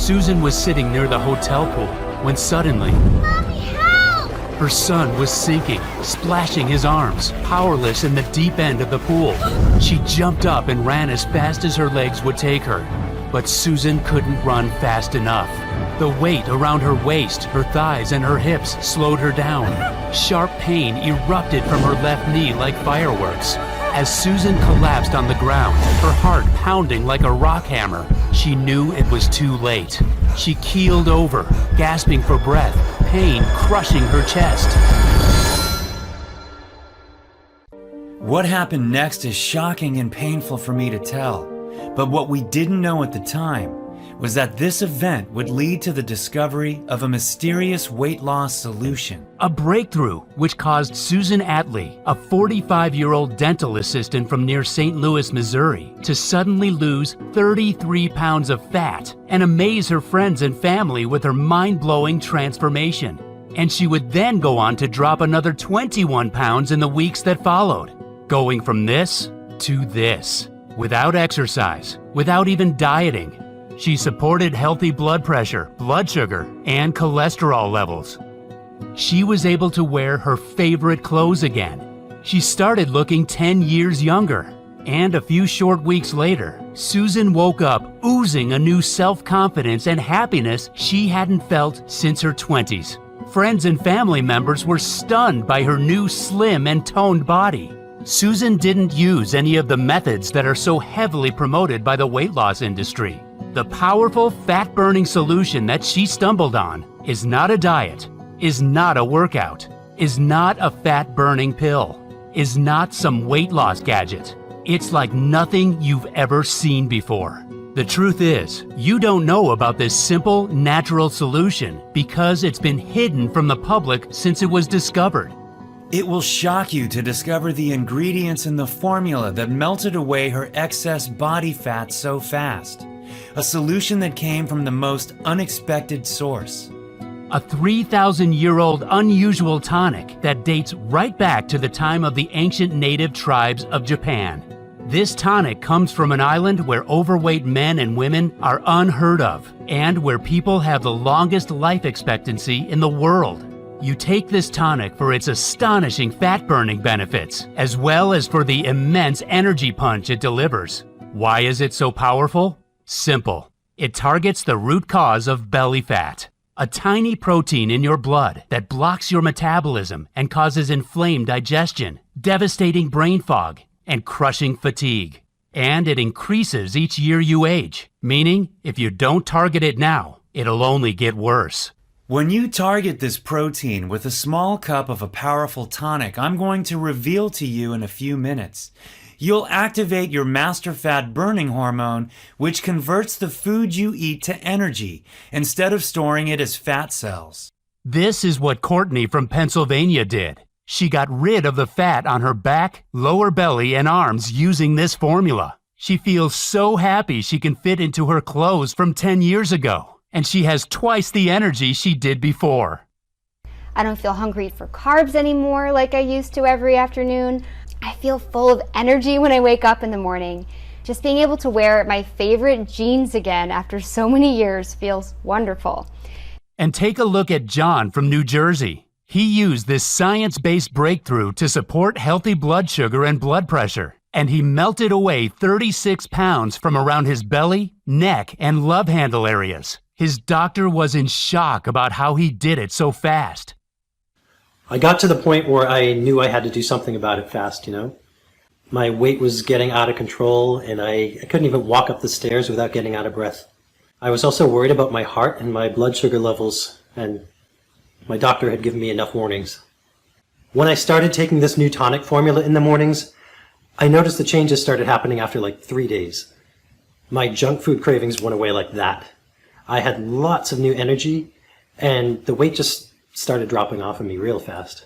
Susan was sitting near the hotel pool when suddenly, Mommy, help! her son was sinking, splashing his arms, powerless in the deep end of the pool. She jumped up and ran as fast as her legs would take her. But Susan couldn't run fast enough. The weight around her waist, her thighs, and her hips slowed her down. Sharp pain erupted from her left knee like fireworks. As Susan collapsed on the ground, her heart pounding like a rock hammer, she knew it was too late. She keeled over, gasping for breath, pain crushing her chest. What happened next is shocking and painful for me to tell. But what we didn't know at the time was that this event would lead to the discovery of a mysterious weight loss solution. A breakthrough which caused Susan Atlee, a 45-year-old dental assistant from near St. Louis, Missouri, to suddenly lose 33 pounds of fat and amaze her friends and family with her mind-blowing transformation. And she would then go on to drop another 21 pounds in the weeks that followed, going from this to this. Without exercise, without even dieting. She supported healthy blood pressure, blood sugar, and cholesterol levels. She was able to wear her favorite clothes again. She started looking 10 years younger. And a few short weeks later, Susan woke up oozing a new self-confidence and happiness she hadn't felt since her 20s. Friends and family members were stunned by her new slim and toned body. Susan didn't use any of the methods that are so heavily promoted by the weight loss industry. The powerful fat-burning solution that she stumbled on is not a diet, is not a workout, is not a fat-burning pill, is not some weight loss gadget. It's like nothing you've ever seen before. The truth is, you don't know about this simple, natural solution because it's been hidden from the public since it was discovered. It will shock you to discover the ingredients in the formula that melted away her excess body fat so fast. A solution that came from the most unexpected source. A 3,000-year-old unusual tonic that dates right back to the time of the ancient native tribes of Japan. This tonic comes from an island where overweight men and women are unheard of, and where people have the longest life expectancy in the world. You take this tonic for its astonishing fat-burning benefits, as well as for the immense energy punch it delivers. Why is it so powerful? Simple. It targets the root cause of belly fat, a tiny protein in your blood that blocks your metabolism and causes inflamed digestion, devastating brain fog, and crushing fatigue. And it increases each year you age, meaning if you don't target it now, it'll only get worse. When you target this protein with a small cup of a powerful tonic I'm going to reveal to you in a few minutes, you'll activate your master fat burning hormone, which converts the food you eat to energy instead of storing it as fat cells. This is what Courtney from Pennsylvania did. She got rid of the fat on her back, lower belly, and arms using this formula. She feels so happy she can fit into her clothes from 10 years ago. And she has twice the energy she did before. I don't feel hungry for carbs anymore like I used to every afternoon. I feel full of energy when I wake up in the morning. Just being able to wear my favorite jeans again after so many years feels wonderful. And take a look at John from New Jersey. He used this science-based breakthrough to support healthy blood sugar and blood pressure. And he melted away 36 pounds from around his belly, neck, and love handle areas. His doctor was in shock about how he did it so fast. I got to the point where I knew I had to do something about it fast, My weight was getting out of control, and I couldn't even walk up the stairs without getting out of breath. I was also worried about my heart and my blood sugar levels, and my doctor had given me enough warnings. When I started taking this new tonic formula in the mornings, I noticed the changes started happening after like 3 days. My junk food cravings went away like that. I had lots of new energy, and the weight just started dropping off of me real fast.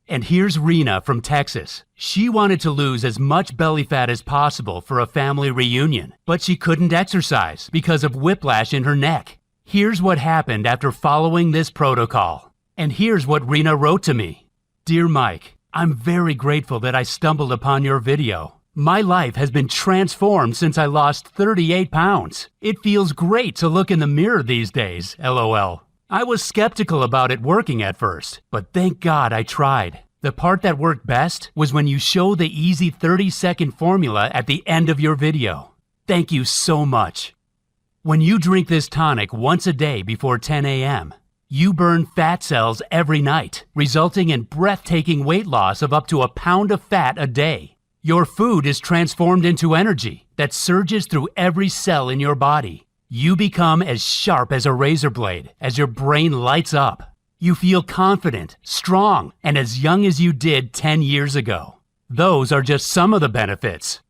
And here's Rena from Texas. She wanted to lose as much belly fat as possible for a family reunion, but she couldn't exercise because of whiplash in her neck. Here's what happened after following this protocol. And here's what Rena wrote to me. Dear Mike, I'm very grateful that I stumbled upon your video. My life has been transformed since I lost 38 pounds. It feels great to look in the mirror these days, LOL. I was skeptical about it working at first, but thank God I tried. The part that worked best was when you show the easy 30-second formula at the end of your video. Thank you so much. When you drink this tonic once a day before 10 a.m., you burn fat cells every night, resulting in breathtaking weight loss of up to a pound of fat a day. Your food is transformed into energy that surges through every cell in your body. You become as sharp as a razor blade as your brain lights up. You feel confident, strong, and as young as you did 10 years ago. Those are just some of the benefits.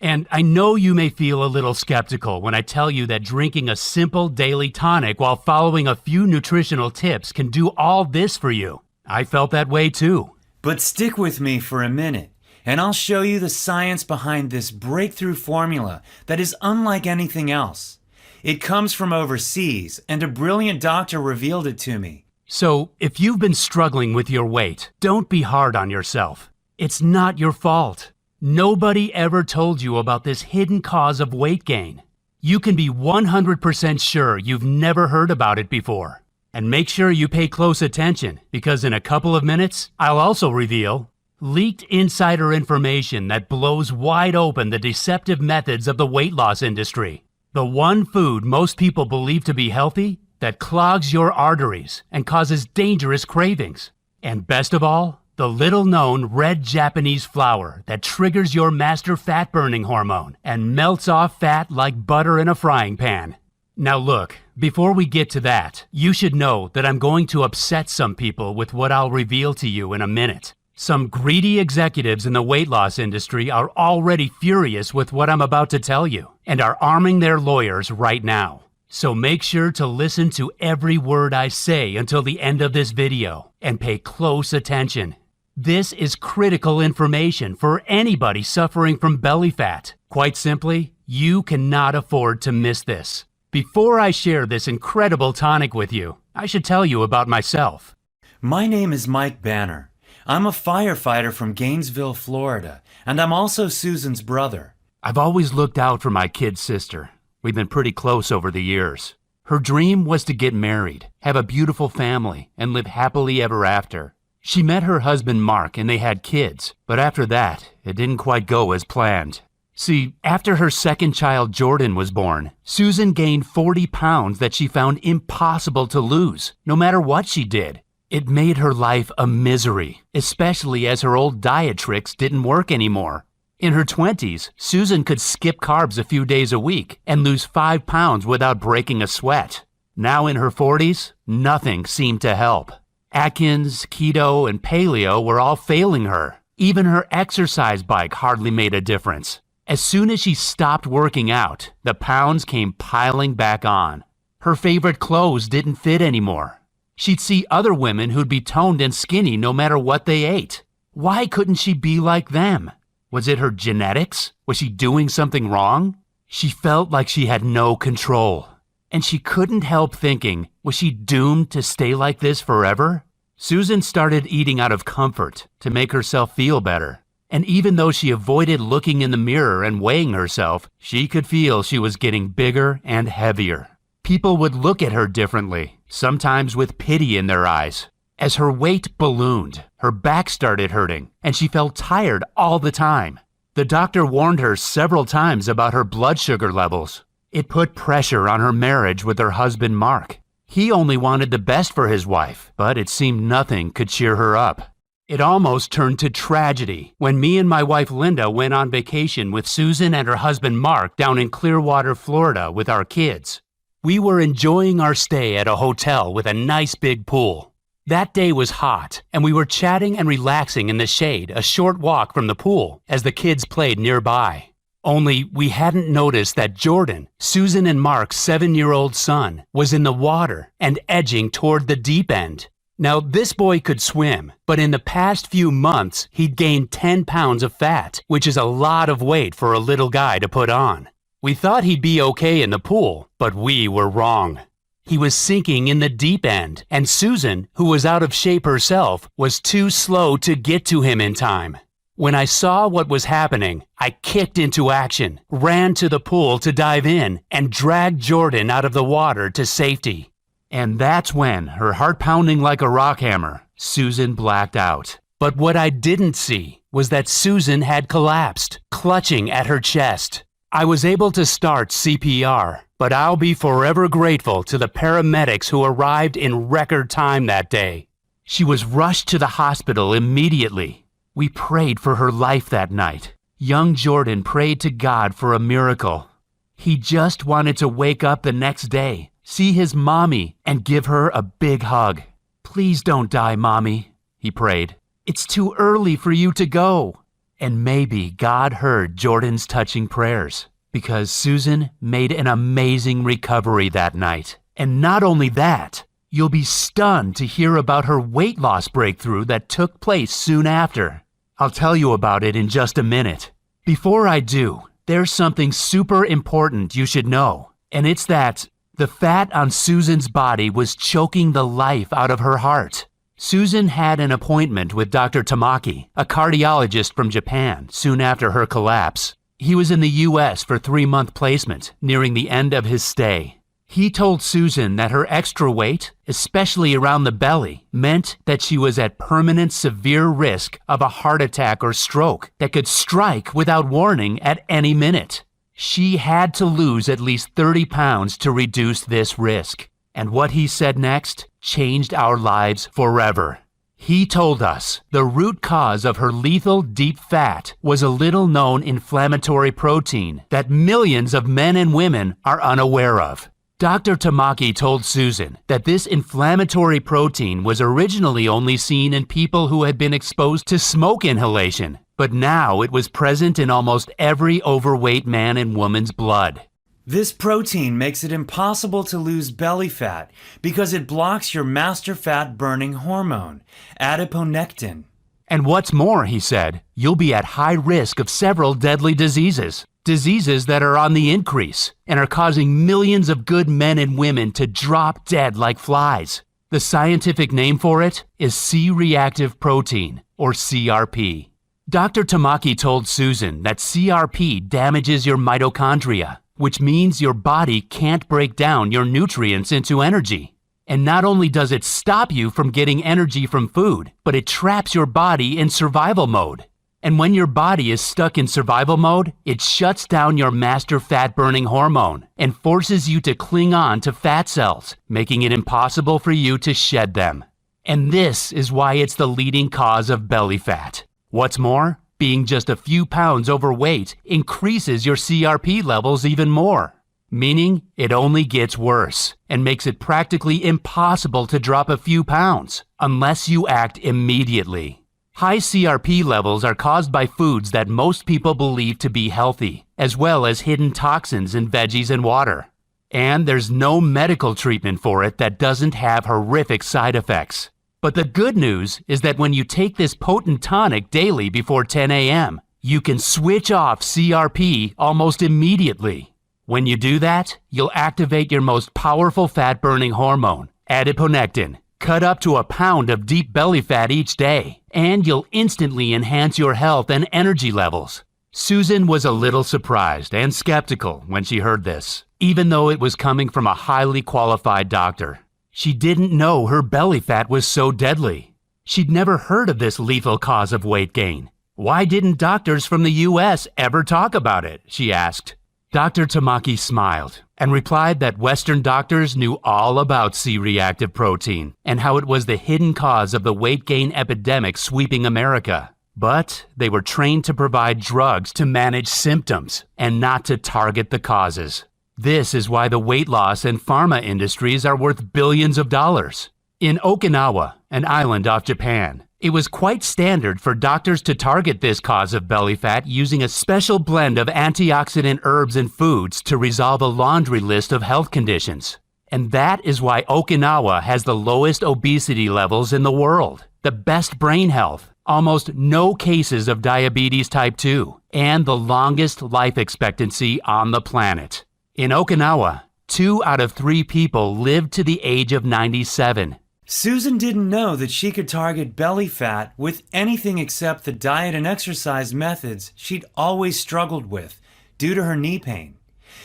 And I know you may feel a little skeptical when I tell you that drinking a simple daily tonic while following a few nutritional tips can do all this for you. I felt that way too. But stick with me for a minute, and I'll show you the science behind this breakthrough formula that is unlike anything else. It comes from overseas, and a brilliant doctor revealed it to me. So, if you've been struggling with your weight, don't be hard on yourself. It's not your fault. Nobody ever told you about this hidden cause of weight gain. You can be 100% sure you've never heard about it before. And make sure you pay close attention, because in a couple of minutes, I'll also reveal leaked insider information that blows wide open the deceptive methods of the weight loss industry. The one food most people believe to be healthy that clogs your arteries and causes dangerous cravings. And best of all, the little-known red Japanese flour that triggers your master fat-burning hormone and melts off fat like butter in a frying pan. Now look, before we get to that, you should know that I'm going to upset some people with what I'll reveal to you in a minute. Some greedy executives in the weight loss industry are already furious with what I'm about to tell you and are arming their lawyers right now. So make sure to listen to every word I say until the end of this video and pay close attention. This is critical information for anybody suffering from belly fat. Quite simply, you cannot afford to miss this. Before I share this incredible tonic with you, I should tell you about myself. My name is Mike Banner. I'm a firefighter from Gainesville, Florida, and I'm also Susan's brother. I've always looked out for my kid sister. We've been pretty close over the years. Her dream was to get married, have a beautiful family, and live happily ever after. She met her husband Mark and they had kids, but after that, it didn't quite go as planned. See, after her second child Jordan was born, Susan gained 40 pounds that she found impossible to lose, no matter what she did. It made her life a misery, especially as her old diet tricks didn't work anymore. In her 20s, Susan could skip carbs a few days a week and lose 5 pounds without breaking a sweat. Now in her 40s, nothing seemed to help. Atkins, keto, and paleo were all failing her. Even her exercise bike hardly made a difference. As soon as she stopped working out, the pounds came piling back on. Her favorite clothes didn't fit anymore. She'd see other women who'd be toned and skinny no matter what they ate. Why couldn't she be like them? Was it her genetics? Was she doing something wrong? She felt like she had no control. And she couldn't help thinking, was she doomed to stay like this forever? Susan started eating out of comfort to make herself feel better. And even though she avoided looking in the mirror and weighing herself, she could feel she was getting bigger and heavier. People would look at her differently, sometimes with pity in their eyes. As her weight ballooned, her back started hurting, and she felt tired all the time. The doctor warned her several times about her blood sugar levels. It put pressure on her marriage with her husband Mark. He only wanted the best for his wife, but it seemed nothing could cheer her up. It almost turned to tragedy when me and my wife Linda went on vacation with Susan and her husband Mark down in Clearwater, Florida with our kids. We were enjoying our stay at a hotel with a nice big pool. That day was hot, and we were chatting and relaxing in the shade a short walk from the pool as the kids played nearby. Only we hadn't noticed that Jordan, Susan and Mark's 7-year-old son, was in the water and edging toward the deep end. Now, this boy could swim, but in the past few months, he'd gained 10 pounds of fat, which is a lot of weight for a little guy to put on. We thought he'd be okay in the pool, but we were wrong. He was sinking in the deep end, and Susan, who was out of shape herself, was too slow to get to him in time. When I saw what was happening, I kicked into action, ran to the pool to dive in, and dragged Jordan out of the water to safety. And that's when, her heart pounding like a rock hammer, Susan blacked out. But what I didn't see was that Susan had collapsed, clutching at her chest. I was able to start CPR, but I'll be forever grateful to the paramedics who arrived in record time that day. She was rushed to the hospital immediately. We prayed for her life that night. Young Jordan prayed to God for a miracle. He just wanted to wake up the next day, see his mommy, and give her a big hug. "Please don't die, Mommy," he prayed. "It's too early for you to go." And maybe God heard Jordan's touching prayers, because Susan made an amazing recovery that night. And not only that, you'll be stunned to hear about her weight loss breakthrough that took place soon after. I'll tell you about it in just a minute. Before I do, there's something super important you should know, and it's that the fat on Susan's body was choking the life out of her heart. Susan had an appointment with Dr. Tamaki, a cardiologist from Japan, soon after her collapse. He was in the U.S. for 3-month placement, nearing the end of his stay. He told Susan that her extra weight, especially around the belly, meant that she was at permanent severe risk of a heart attack or stroke that could strike without warning at any minute. She had to lose at least 30 pounds to reduce this risk. And what he said next changed our lives forever. He told us the root cause of her lethal deep fat was a little-known inflammatory protein that millions of men and women are unaware of. Dr. Tamaki told Susan that this inflammatory protein was originally only seen in people who had been exposed to smoke inhalation, but now it was present in almost every overweight man and woman's blood. This protein makes it impossible to lose belly fat because it blocks your master fat burning hormone, adiponectin. And what's more, he said, you'll be at high risk of several deadly diseases. Diseases that are on the increase and are causing millions of good men and women to drop dead like flies. The scientific name for it is C-reactive protein, or CRP. Dr. Tamaki told Susan that CRP damages your mitochondria, which means your body can't break down your nutrients into energy. And not only does it stop you from getting energy from food, but it traps your body in survival mode. And when your body is stuck in survival mode, it shuts down your master fat-burning hormone and forces you to cling on to fat cells, making it impossible for you to shed them. And this is why it's the leading cause of belly fat. What's more, being just a few pounds overweight increases your CRP levels even more, meaning it only gets worse and makes it practically impossible to drop a few pounds unless you act immediately. High CRP levels are caused by foods that most people believe to be healthy, as well as hidden toxins in veggies and water. And there's no medical treatment for it that doesn't have horrific side effects. But the good news is that when you take this potent tonic daily before 10 a.m., you can switch off CRP almost immediately. When you do that, you'll activate your most powerful fat-burning hormone, adiponectin. Cut up to a pound of deep belly fat each day, and you'll instantly enhance your health and energy levels. Susan was a little surprised and skeptical when she heard this, even though it was coming from a highly qualified doctor. She didn't know her belly fat was so deadly. She'd never heard of this lethal cause of weight gain. Why didn't doctors from the U.S. ever talk about it? She asked. Dr. Tamaki smiled and replied that Western doctors knew all about C-reactive protein and how it was the hidden cause of the weight gain epidemic sweeping America. But they were trained to provide drugs to manage symptoms and not to target the causes. This is why the weight loss and pharma industries are worth billions of dollars. In Okinawa, an island off Japan, it was quite standard for doctors to target this cause of belly fat using a special blend of antioxidant herbs and foods to resolve a laundry list of health conditions. And that is why Okinawa has the lowest obesity levels in the world, the best brain health, almost no cases of diabetes type 2, and the longest life expectancy on the planet. In Okinawa, 2 out of 3 people live to the age of 97. Susan didn't know that she could target belly fat with anything except the diet and exercise methods she'd always struggled with due to her knee pain.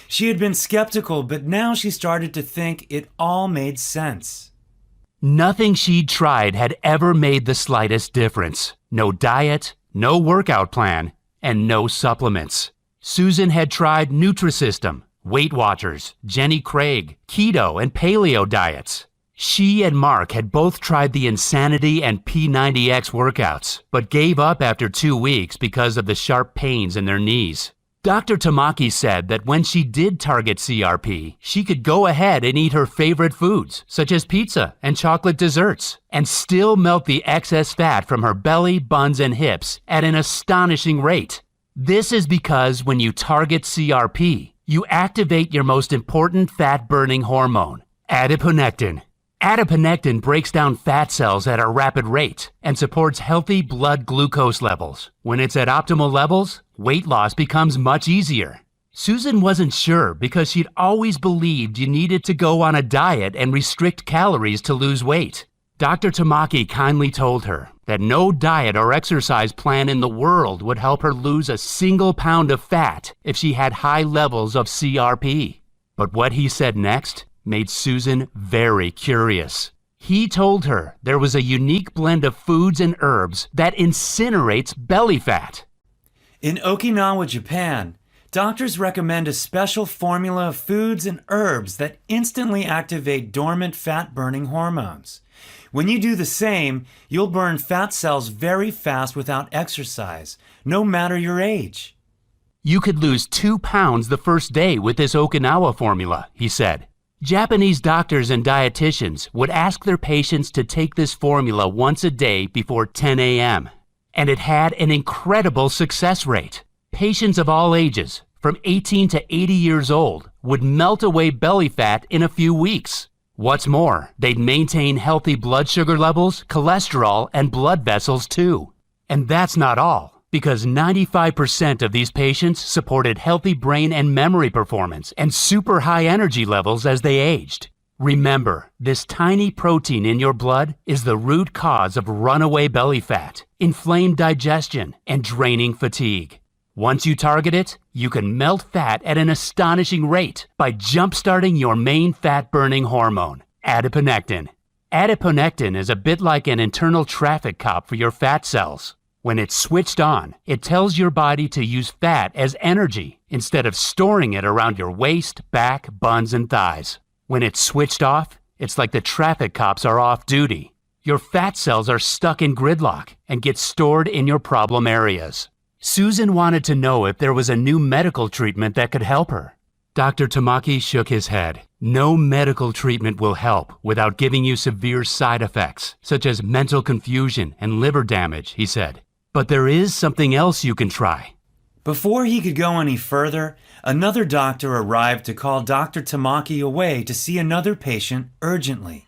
She had been skeptical, but now she started to think it all made sense. Nothing she'd tried had ever made the slightest difference. No diet, no workout plan, and no supplements. Susan had tried Nutrisystem, Weight Watchers, Jenny Craig, keto, and paleo diets. She and Mark had both tried the Insanity and P90X workouts, but gave up after 2 weeks because of the sharp pains in their knees. Dr. Tamaki said that when she did target CRP, she could go ahead and eat her favorite foods, such as pizza and chocolate desserts, and still melt the excess fat from her belly, buns, and hips at an astonishing rate. This is because when you target CRP, you activate your most important fat-burning hormone, adiponectin. Adiponectin breaks down fat cells at a rapid rate and supports healthy blood glucose levels. When it's at optimal levels, weight loss becomes much easier. Susan wasn't sure because she'd always believed you needed to go on a diet and restrict calories to lose weight. Dr. Tamaki kindly told her that no diet or exercise plan in the world would help her lose a single pound of fat if she had high levels of CRP. But what he said next made Susan very curious. He told her there was a unique blend of foods and herbs that incinerates belly fat. In Okinawa, Japan, doctors recommend a special formula of foods and herbs that instantly activate dormant fat-burning hormones. When you do the same, you'll burn fat cells very fast without exercise, no matter your age. You could lose 2 pounds the first day with this Okinawa formula, he said. Japanese doctors and dietitians would ask their patients to take this formula once a day before 10 a.m. And it had an incredible success rate. Patients of all ages, from 18 to 80 years old, would melt away belly fat in a few weeks. What's more, they'd maintain healthy blood sugar levels, cholesterol, and blood vessels too. And that's not all, because 95% of these patients supported healthy brain and memory performance and super high energy levels as they aged. Remember, this tiny protein in your blood is the root cause of runaway belly fat, inflamed digestion, and draining fatigue. Once you target it, you can melt fat at an astonishing rate by jump-starting your main fat-burning hormone, adiponectin. Adiponectin is a bit like an internal traffic cop for your fat cells. When it's switched on, it tells your body to use fat as energy instead of storing it around your waist, back, buns, and thighs. When it's switched off, it's like the traffic cops are off duty. Your fat cells are stuck in gridlock and get stored in your problem areas. Susan wanted to know if there was a new medical treatment that could help her. Dr. Tamaki shook his head. No medical treatment will help without giving you severe side effects, such as mental confusion and liver damage, he said. But there is something else you can try. Before he could go any further, another doctor arrived to call Dr. Tamaki away to see another patient urgently.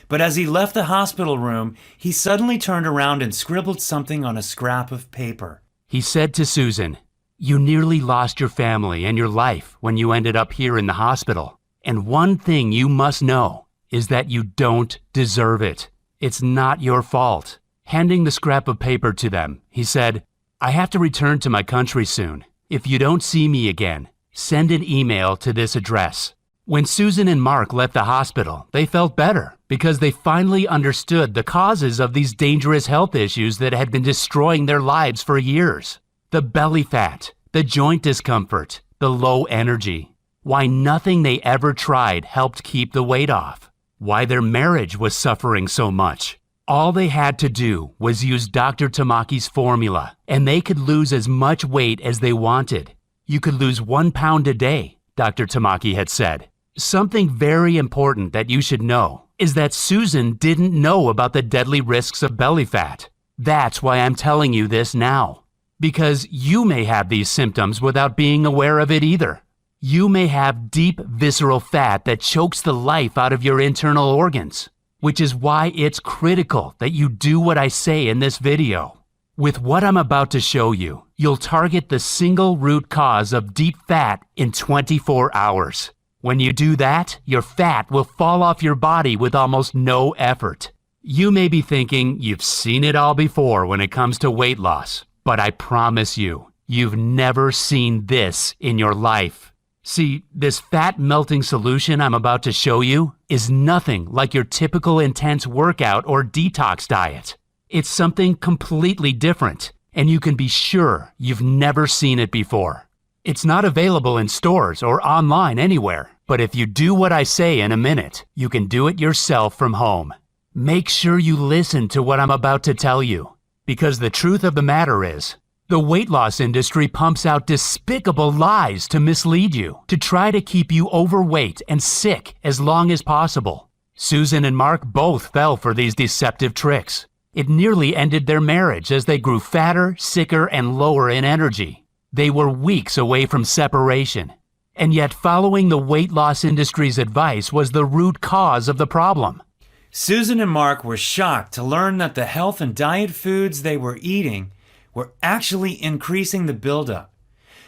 But as he left the hospital room, he suddenly turned around and scribbled something on a scrap of paper. He said to Susan, "You nearly lost your family and your life when you ended up here in the hospital. And one thing you must know is that you don't deserve it. It's not your fault." Handing the scrap of paper to them, he said, "I have to return to my country soon. If you don't see me again, send an email to this address." When Susan and Mark left the hospital, they felt better because they finally understood the causes of these dangerous health issues that had been destroying their lives for years. The belly fat, the joint discomfort, the low energy. Why nothing they ever tried helped keep the weight off. Why their marriage was suffering so much. All they had to do was use Dr. Tamaki's formula, and they could lose as much weight as they wanted. You could lose 1 pound a day, Dr. Tamaki had said. Something very important that you should know is that Susan didn't know about the deadly risks of belly fat. That's why I'm telling you this now. Because you may have these symptoms without being aware of it either. You may have deep visceral fat that chokes the life out of your internal organs, which is why it's critical that you do what I say in this video. With what I'm about to show you, you'll target the single root cause of deep fat in 24 hours. When you do that, your fat will fall off your body with almost no effort. You may be thinking you've seen it all before when it comes to weight loss, but I promise you, you've never seen this in your life. See, this fat melting solution I'm about to show you is nothing like your typical intense workout or detox diet. It's something completely different, and you can be sure you've never seen it before. It's not available in stores or online anywhere, but if you do what I say in a minute, you can do it yourself from home. Make sure you listen to what I'm about to tell you, because the truth of the matter is, the weight loss industry pumps out despicable lies to mislead you, to try to keep you overweight and sick as long as possible. Susan and Mark both fell for these deceptive tricks. It nearly ended their marriage as they grew fatter, sicker, and lower in energy. They were weeks away from separation. And yet following the weight loss industry's advice was the root cause of the problem. Susan and Mark were shocked to learn that the health and diet foods they were eating were actually increasing the buildup.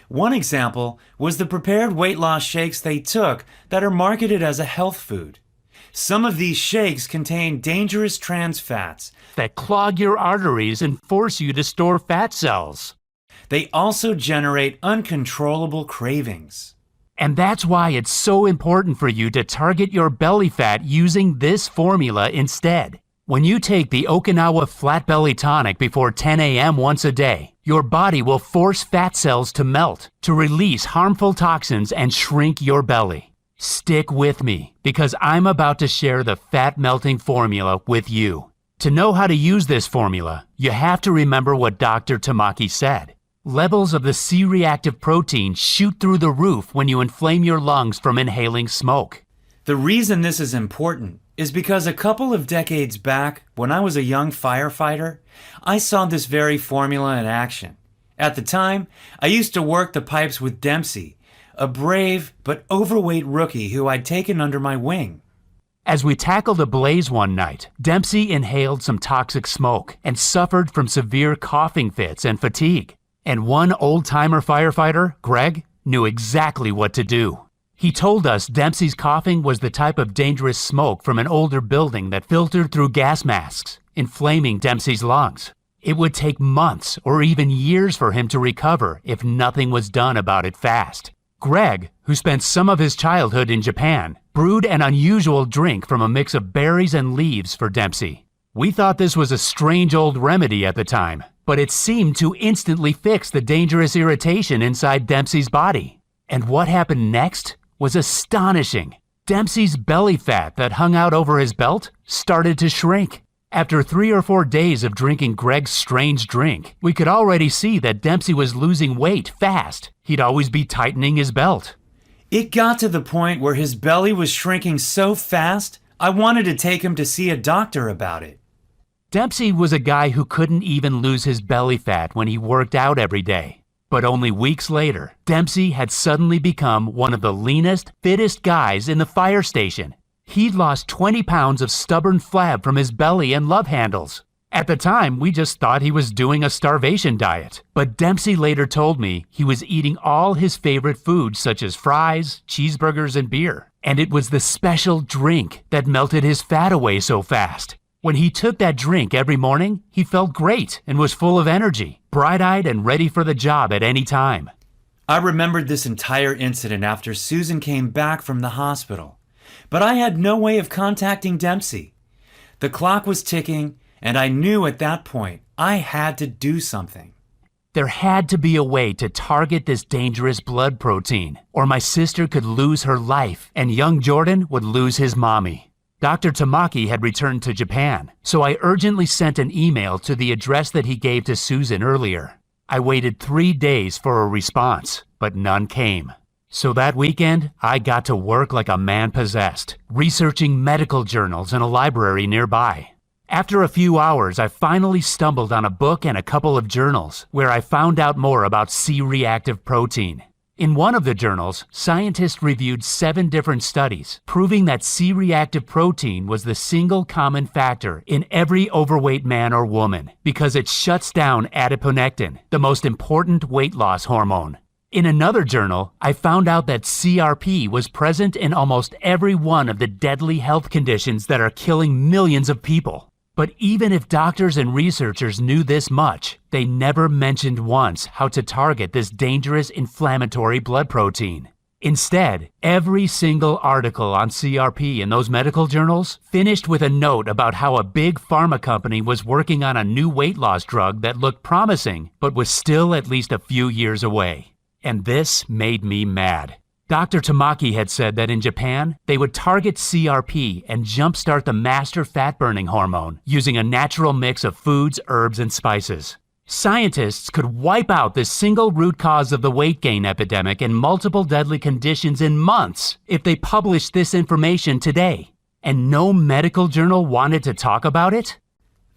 One example was the prepared weight loss shakes they took that are marketed as a health food. Some of these shakes contain dangerous trans fats that clog your arteries and force you to store fat cells. They also generate uncontrollable cravings. And that's why it's so important for you to target your belly fat using this formula instead. When you take the Okinawa Flat Belly Tonic before 10 a.m. once a day, your body will force fat cells to melt, to release harmful toxins and shrink your belly. Stick with me, because I'm about to share the fat melting formula with you. To know how to use this formula, you have to remember what Dr. Tamaki said. Levels of the C-reactive protein shoot through the roof when you inflame your lungs from inhaling smoke. The reason this is important is because a couple of decades back, when I was a young firefighter, I saw this very formula in action. At the time, I used to work the pipes with Dempsey, a brave but overweight rookie who I'd taken under my wing. As we tackled a blaze one night, Dempsey inhaled some toxic smoke and suffered from severe coughing fits and fatigue. And one old-timer firefighter, Greg, knew exactly what to do. He told us Dempsey's coughing was the type of dangerous smoke from an older building that filtered through gas masks, inflaming Dempsey's lungs. It would take months or even years for him to recover if nothing was done about it fast. Greg, who spent some of his childhood in Japan, brewed an unusual drink from a mix of berries and leaves for Dempsey. We thought this was a strange old remedy at the time, but it seemed to instantly fix the dangerous irritation inside Dempsey's body. And what happened next was astonishing. Dempsey's belly fat that hung out over his belt started to shrink. After 3 or 4 days of drinking Greg's strange drink, we could already see that Dempsey was losing weight fast. He'd always be tightening his belt. It got to the point where his belly was shrinking so fast, I wanted to take him to see a doctor about it. Dempsey was a guy who couldn't even lose his belly fat when he worked out every day. But only weeks later, Dempsey had suddenly become one of the leanest, fittest guys in the fire station. He'd lost 20 pounds of stubborn flab from his belly and love handles. At the time, we just thought he was doing a starvation diet. But Dempsey later told me he was eating all his favorite foods such as fries, cheeseburgers, and beer. And it was the special drink that melted his fat away so fast. When he took that drink every morning, he felt great and was full of energy, bright-eyed and ready for the job at any time. I remembered this entire incident after Susan came back from the hospital, but I had no way of contacting Dempsey. The clock was ticking, and I knew at that point I had to do something. There had to be a way to target this dangerous blood protein, or my sister could lose her life and young Jordan would lose his mommy. Dr. Tamaki had returned to Japan, so I urgently sent an email to the address that he gave to Susan earlier. I waited 3 days for a response, but none came. So that weekend, I got to work like a man possessed, researching medical journals in a library nearby. After a few hours, I finally stumbled on a book and a couple of journals where I found out more about C-reactive protein. In one of the journals, scientists reviewed 7 different studies, proving that C-reactive protein was the single common factor in every overweight man or woman because it shuts down adiponectin, the most important weight loss hormone. In another journal, I found out that CRP was present in almost every one of the deadly health conditions that are killing millions of people. But even if doctors and researchers knew this much, they never mentioned once how to target this dangerous inflammatory blood protein. Instead, every single article on CRP in those medical journals finished with a note about how a big pharma company was working on a new weight loss drug that looked promising, but was still at least a few years away. And this made me mad. Dr. Tamaki had said that in Japan, they would target CRP and jumpstart the master fat-burning hormone using a natural mix of foods, herbs, and spices. Scientists could wipe out the single root cause of the weight gain epidemic and multiple deadly conditions in months if they published this information today. And no medical journal wanted to talk about it?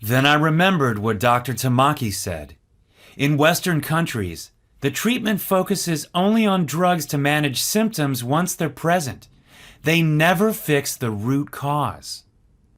Then I remembered what Dr. Tamaki said. In Western countries, the treatment focuses only on drugs to manage symptoms once they're present. They never fix the root cause.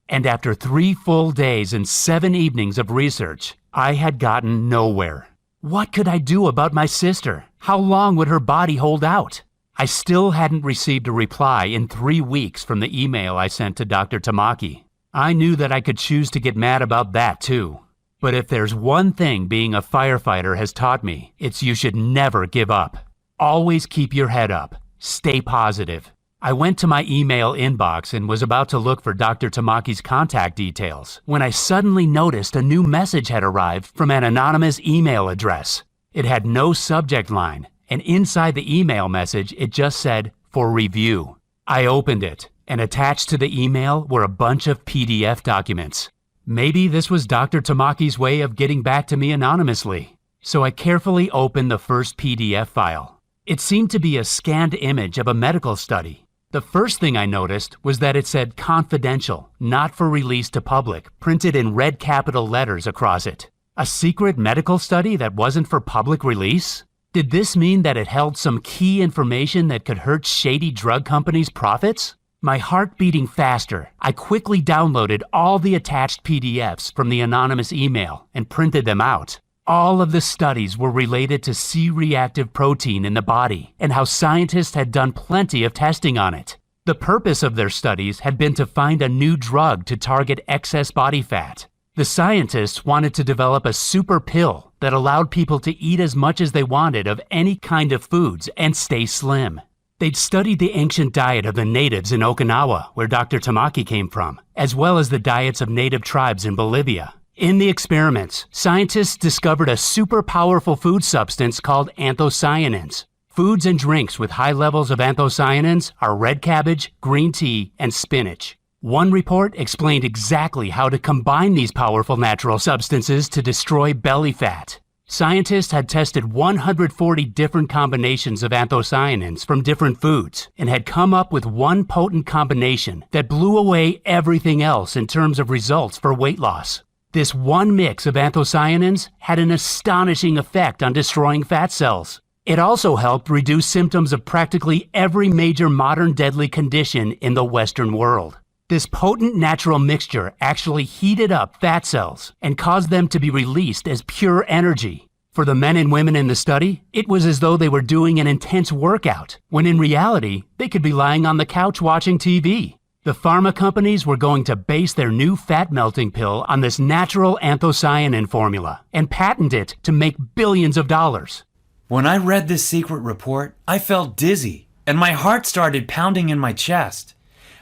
And after 3 full days and 7 evenings of research, I had gotten nowhere. What could I do about my sister? How long would her body hold out? I still hadn't received a reply in 3 weeks from the email I sent to Dr. Tamaki. I knew that I could choose to get mad about that too. But if there's one thing being a firefighter has taught me, it's you should never give up. Always keep your head up. Stay positive. I went to my email inbox and was about to look for Dr. Tamaki's contact details when I suddenly noticed a new message had arrived from an anonymous email address. It had no subject line, and inside the email message it just said, "For review." I opened it, and attached to the email were a bunch of PDF documents. Maybe this was Dr. Tamaki's way of getting back to me anonymously. So I carefully opened the first PDF file. It seemed to be a scanned image of a medical study. The first thing I noticed was that it said confidential, not for release to public, printed in red capital letters across it. A secret medical study that wasn't for public release? Did this mean that it held some key information that could hurt shady drug companies' profits? My heart beating faster, I quickly downloaded all the attached PDFs from the anonymous email and printed them out. All of the studies were related to C-reactive protein in the body and how scientists had done plenty of testing on it. The purpose of their studies had been to find a new drug to target excess body fat. The scientists wanted to develop a super pill that allowed people to eat as much as they wanted of any kind of foods and stay slim. They'd studied the ancient diet of the natives in Okinawa, where Dr. Tamaki came from, as well as the diets of native tribes in Bolivia. In the experiments, scientists discovered a super powerful food substance called anthocyanins. Foods and drinks with high levels of anthocyanins are red cabbage, green tea, and spinach. One report explained exactly how to combine these powerful natural substances to destroy belly fat. Scientists had tested 140 different combinations of anthocyanins from different foods and had come up with one potent combination that blew away everything else in terms of results for weight loss. This one mix of anthocyanins had an astonishing effect on destroying fat cells. It also helped reduce symptoms of practically every major modern deadly condition in the Western world. This potent natural mixture actually heated up fat cells and caused them to be released as pure energy. For the men and women in the study, it was as though they were doing an intense workout, when in reality, they could be lying on the couch watching TV. The pharma companies were going to base their new fat-melting pill on this natural anthocyanin formula and patent it to make billions of dollars. When I read this secret report, I felt dizzy, and my heart started pounding in my chest.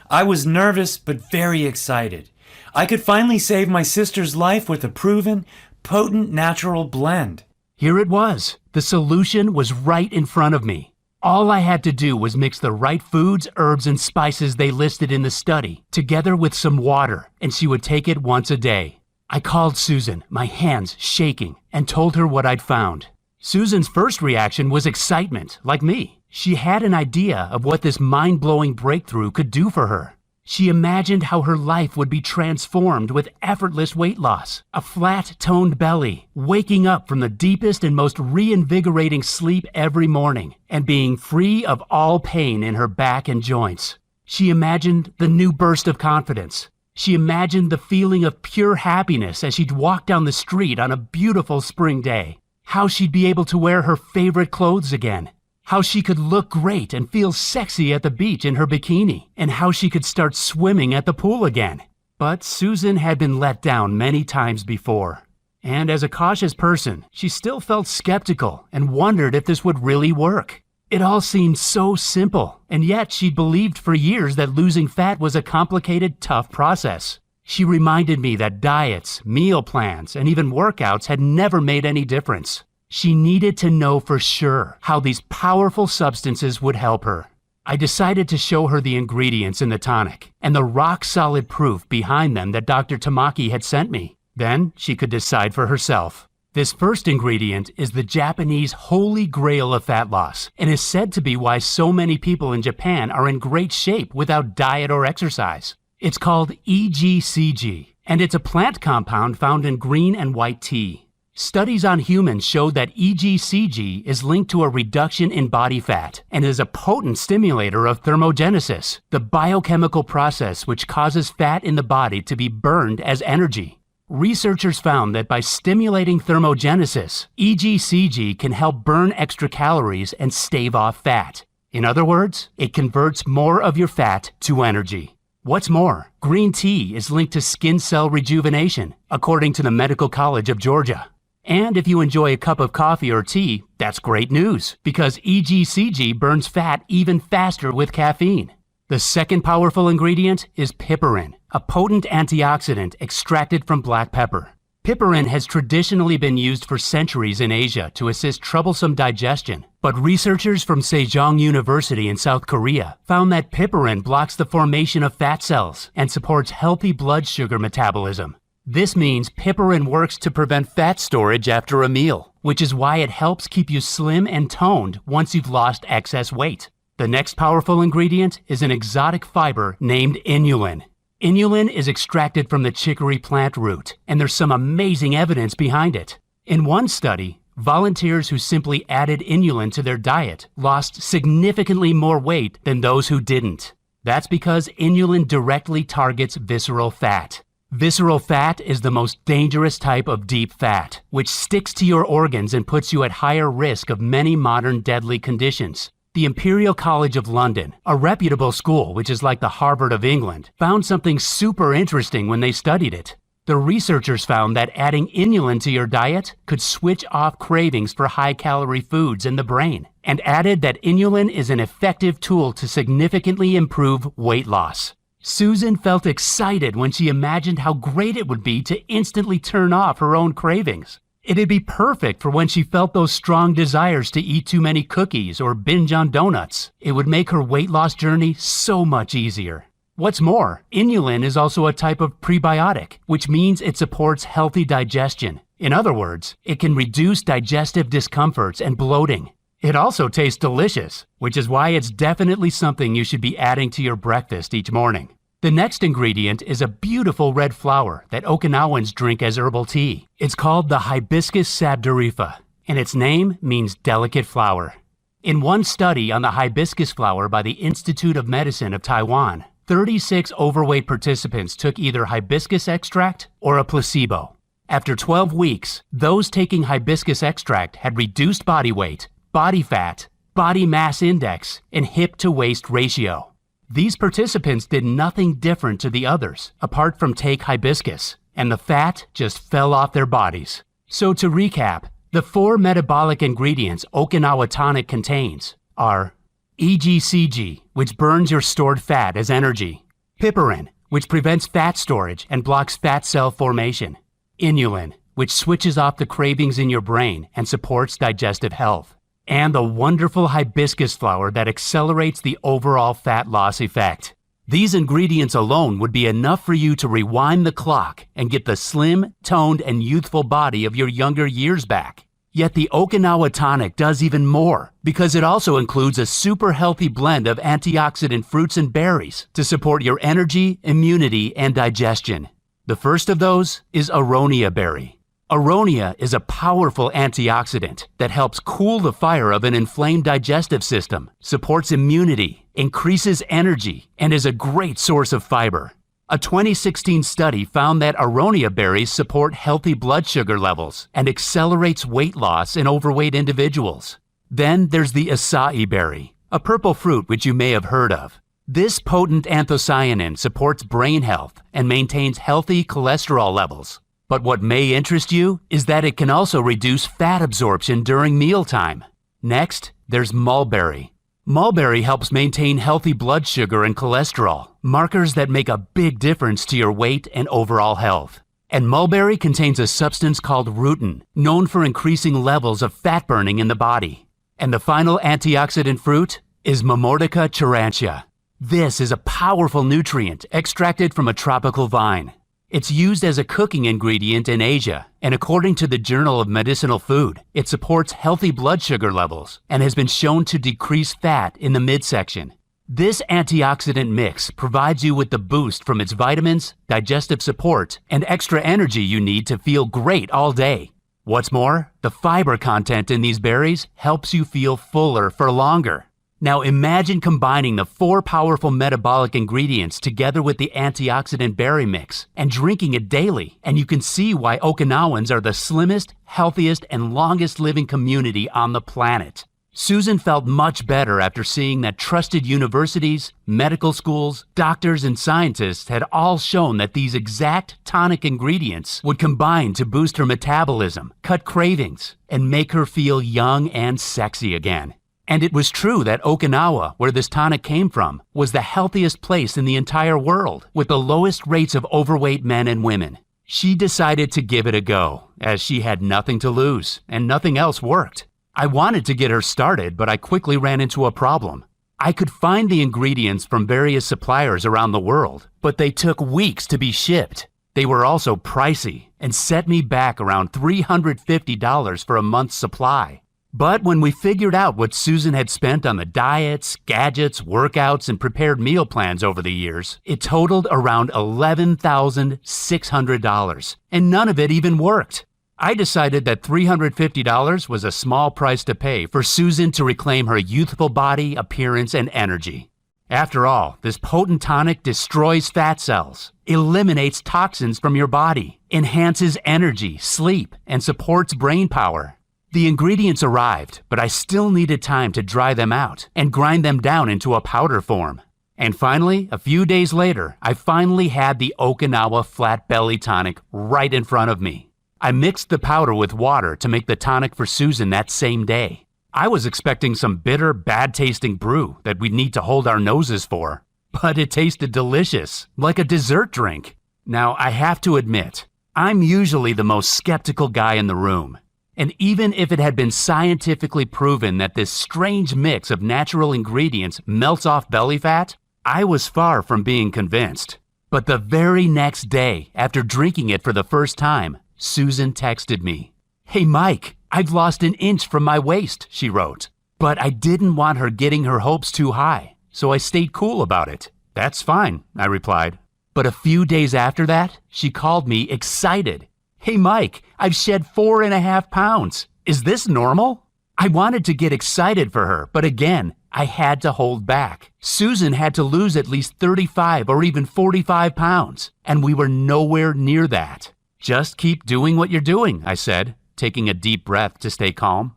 I was nervous but very excited. I could finally save my sister's life with a proven, potent natural blend. Here it was. The solution was right in front of me. All I had to do was mix the right foods, herbs, and spices they listed in the study, together with some water, and she would take it once a day. I called Susan, my hands shaking, and told her what I'd found. Susan's first reaction was excitement, like me. She had an idea of what this mind-blowing breakthrough could do for her. She imagined how her life would be transformed with effortless weight loss, a flat-toned belly, waking up from the deepest and most reinvigorating sleep every morning, and being free of all pain in her back and joints. She imagined the new burst of confidence. She imagined the feeling of pure happiness as she'd walk down the street on a beautiful spring day. How she'd be able to wear her favorite clothes again. How she could look great and feel sexy at the beach in her bikini, and how she could start swimming at the pool again. But Susan had been let down many times before. And as a cautious person, she still felt skeptical and wondered if this would really work. It all seemed so simple, and yet she'd believed for years that losing fat was a complicated, tough process. She reminded me that diets, meal plans, and even workouts had never made any difference. She needed to know for sure how these powerful substances would help her. I decided to show her the ingredients in the tonic and the rock-solid proof behind them that Dr. Tamaki had sent me. Then she could decide for herself. This first ingredient is the Japanese holy grail of fat loss and is said to be why so many people in Japan are in great shape without diet or exercise. It's called EGCG, and it's a plant compound found in green and white tea. Studies on humans showed that EGCG is linked to a reduction in body fat and is a potent stimulator of thermogenesis, the biochemical process which causes fat in the body to be burned as energy. Researchers found that by stimulating thermogenesis, EGCG can help burn extra calories and stave off fat. In other words, it converts more of your fat to energy. What's more, green tea is linked to skin cell rejuvenation, according to the Medical College of Georgia. And if you enjoy a cup of coffee or tea, that's great news, because EGCG burns fat even faster with caffeine. The second powerful ingredient is piperin, a potent antioxidant extracted from black pepper. Piperin has traditionally been used for centuries in Asia to assist troublesome digestion, but researchers from Sejong University in South Korea found that piperin blocks the formation of fat cells and supports healthy blood sugar metabolism. This means piperin works to prevent fat storage after a meal, which is why it helps keep you slim and toned once you've lost excess weight. The next powerful ingredient is an exotic fiber named inulin. Inulin is extracted from the chicory plant root, and there's some amazing evidence behind it. In one study, volunteers who simply added inulin to their diet lost significantly more weight than those who didn't. That's because inulin directly targets visceral fat. Visceral fat is the most dangerous type of deep fat, which sticks to your organs and puts you at higher risk of many modern deadly conditions. The Imperial College of London, a reputable school which is like the Harvard of England, found something super interesting when they studied it. The researchers found that adding inulin to your diet could switch off cravings for high-calorie foods in the brain, and added that inulin is an effective tool to significantly improve weight loss. Susan felt excited when she imagined how great it would be to instantly turn off her own cravings. It'd be perfect for when she felt those strong desires to eat too many cookies or binge on donuts. It would make her weight loss journey so much easier. What's more, inulin is also a type of prebiotic, which means it supports healthy digestion. In other words, it can reduce digestive discomforts and bloating. It also tastes delicious, which is why it's definitely something you should be adding to your breakfast each morning. The next ingredient is a beautiful red flower that Okinawans drink as herbal tea. It's called the Hibiscus sabdurifa, and its name means delicate flower. In one study on the hibiscus flower by the Institute of Medicine of Taiwan, 36 overweight participants took either hibiscus extract or a placebo. After 12 weeks, those taking hibiscus extract had reduced body weight, body fat, body mass index, and hip-to-waist ratio. These participants did nothing different to the others, apart from take hibiscus, and the fat just fell off their bodies. So to recap, the 4 metabolic ingredients Okinawa Tonic contains are EGCG, which burns your stored fat as energy; piperin, which prevents fat storage and blocks fat cell formation; inulin, which switches off the cravings in your brain and supports digestive health; and the wonderful hibiscus flower that accelerates the overall fat loss effect. These ingredients alone would be enough for you to rewind the clock and get the slim, toned, and youthful body of your younger years back. Yet the Okinawa Tonic does even more, because it also includes a super healthy blend of antioxidant fruits and berries to support your energy, immunity, and digestion. The first of those is aronia berry. Aronia is a powerful antioxidant that helps cool the fire of an inflamed digestive system, supports immunity, increases energy, and is a great source of fiber. A 2016 study found that aronia berries support healthy blood sugar levels and accelerates weight loss in overweight individuals. Then there's the acai berry, a purple fruit which you may have heard of. This potent anthocyanin supports brain health and maintains healthy cholesterol levels. But what may interest you is that it can also reduce fat absorption during mealtime. Next, there's mulberry. Mulberry helps maintain healthy blood sugar and cholesterol, markers that make a big difference to your weight and overall health. And mulberry contains a substance called rutin, known for increasing levels of fat burning in the body. And the final antioxidant fruit is Momordica charantia. This is a powerful nutrient extracted from a tropical vine. It's used as a cooking ingredient in Asia, and according to the Journal of Medicinal Food, it supports healthy blood sugar levels and has been shown to decrease fat in the midsection. This antioxidant mix provides you with the boost from its vitamins, digestive support, and extra energy you need to feel great all day. What's more, the fiber content in these berries helps you feel fuller for longer. Now imagine combining the 4 powerful metabolic ingredients together with the antioxidant berry mix and drinking it daily, and you can see why Okinawans are the slimmest, healthiest, and longest living community on the planet. Susan felt much better after seeing that trusted universities, medical schools, doctors, and scientists had all shown that these exact tonic ingredients would combine to boost her metabolism, cut cravings, and make her feel young and sexy again. And it was true that Okinawa, where this tonic came from, was the healthiest place in the entire world, with the lowest rates of overweight men and women. She decided to give it a go, as she had nothing to lose, and nothing else worked. I wanted to get her started, but I quickly ran into a problem. I could find the ingredients from various suppliers around the world, but they took weeks to be shipped. They were also pricey and set me back around $350 for a month's supply. But when we figured out what Susan had spent on the diets, gadgets, workouts, and prepared meal plans over the years, it totaled around $11,600, and none of it even worked. I decided that $350 was a small price to pay for Susan to reclaim her youthful body, appearance, and energy. After all, this potent tonic destroys fat cells, eliminates toxins from your body, enhances energy, sleep, and supports brain power. The ingredients arrived, but I still needed time to dry them out and grind them down into a powder form. And finally, a few days later, I finally had the Okinawa Flat Belly Tonic right in front of me. I mixed the powder with water to make the tonic for Susan that same day. I was expecting some bitter, bad-tasting brew that we'd need to hold our noses for, but it tasted delicious, like a dessert drink. Now, I have to admit, I'm usually the most skeptical guy in the room. And even if it had been scientifically proven that this strange mix of natural ingredients melts off belly fat, I was far from being convinced. But the very next day, after drinking it for the first time, Susan texted me. "Hey Mike, I've lost an inch from my waist," she wrote. But I didn't want her getting her hopes too high, so I stayed cool about it. "That's fine," I replied. But a few days after that, she called me excited. "Hey Mike, I've shed 4.5 pounds. Is this normal?" I wanted to get excited for her, but again, I had to hold back. Susan had to lose at least 35 or even 45 pounds, and we were nowhere near that. "Just keep doing what you're doing," I said, taking a deep breath to stay calm.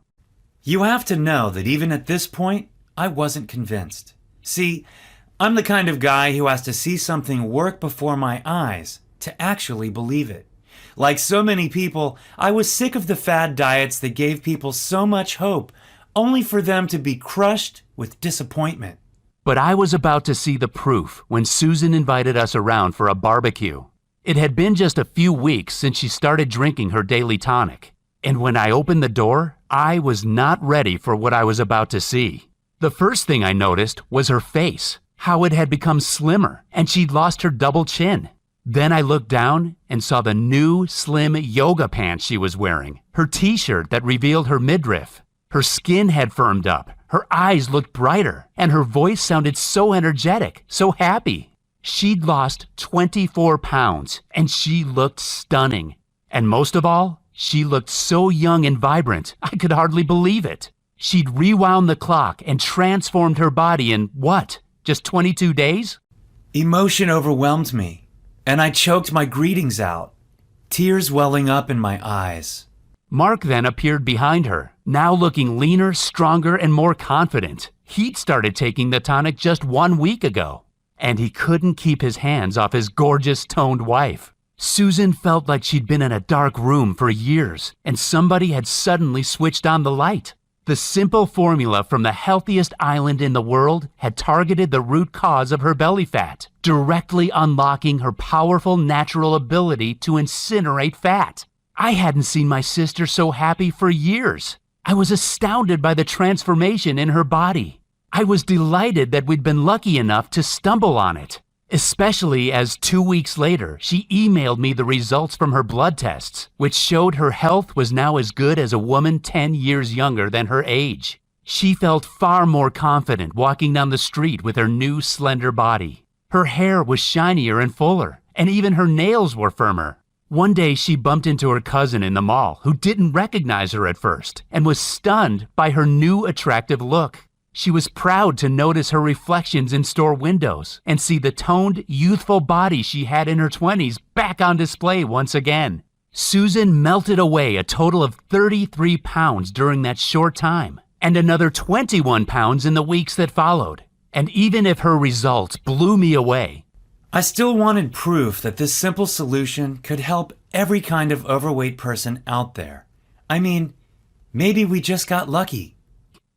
You have to know that even at this point, I wasn't convinced. See, I'm the kind of guy who has to see something work before my eyes to actually believe it. Like so many people, I was sick of the fad diets that gave people so much hope, only for them to be crushed with disappointment. But I was about to see the proof when Susan invited us around for a barbecue. It had been just a few weeks since she started drinking her daily tonic. And when I opened the door, I was not ready for what I was about to see. The first thing I noticed was her face, how it had become slimmer, and she'd lost her double chin. Then I looked down and saw the new, slim yoga pants she was wearing, her t-shirt that revealed her midriff. Her skin had firmed up, her eyes looked brighter, and her voice sounded so energetic, so happy. She'd lost 24 pounds, and she looked stunning. And most of all, she looked so young and vibrant, I could hardly believe it. She'd rewound the clock and transformed her body in, what, just 22 days? Emotion overwhelmed me, and I choked my greetings out, tears welling up in my eyes. Mark then appeared behind her, now looking leaner, stronger, and more confident. He'd started taking the tonic just 1 week ago, and he couldn't keep his hands off his gorgeous toned wife. Susan felt like she'd been in a dark room for years, and somebody had suddenly switched on the light. The simple formula from the healthiest island in the world had targeted the root cause of her belly fat, directly unlocking her powerful natural ability to incinerate fat. I hadn't seen my sister so happy for years. I was astounded by the transformation in her body. I was delighted that we'd been lucky enough to stumble on it, especially as 2 weeks later, she emailed me the results from her blood tests, which showed her health was now as good as a woman 10 years younger than her age. She felt far more confident walking down the street with her new slender body. Her hair was shinier and fuller, and even her nails were firmer. One day she bumped into her cousin in the mall who didn't recognize her at first and was stunned by her new attractive look. She was proud to notice her reflections in store windows and see the toned, youthful body she had in her 20s back on display once again. Susan melted away a total of 33 pounds during that short time, and another 21 pounds in the weeks that followed. And even if her results blew me away, I still wanted proof that this simple solution could help every kind of overweight person out there. I mean, maybe we just got lucky.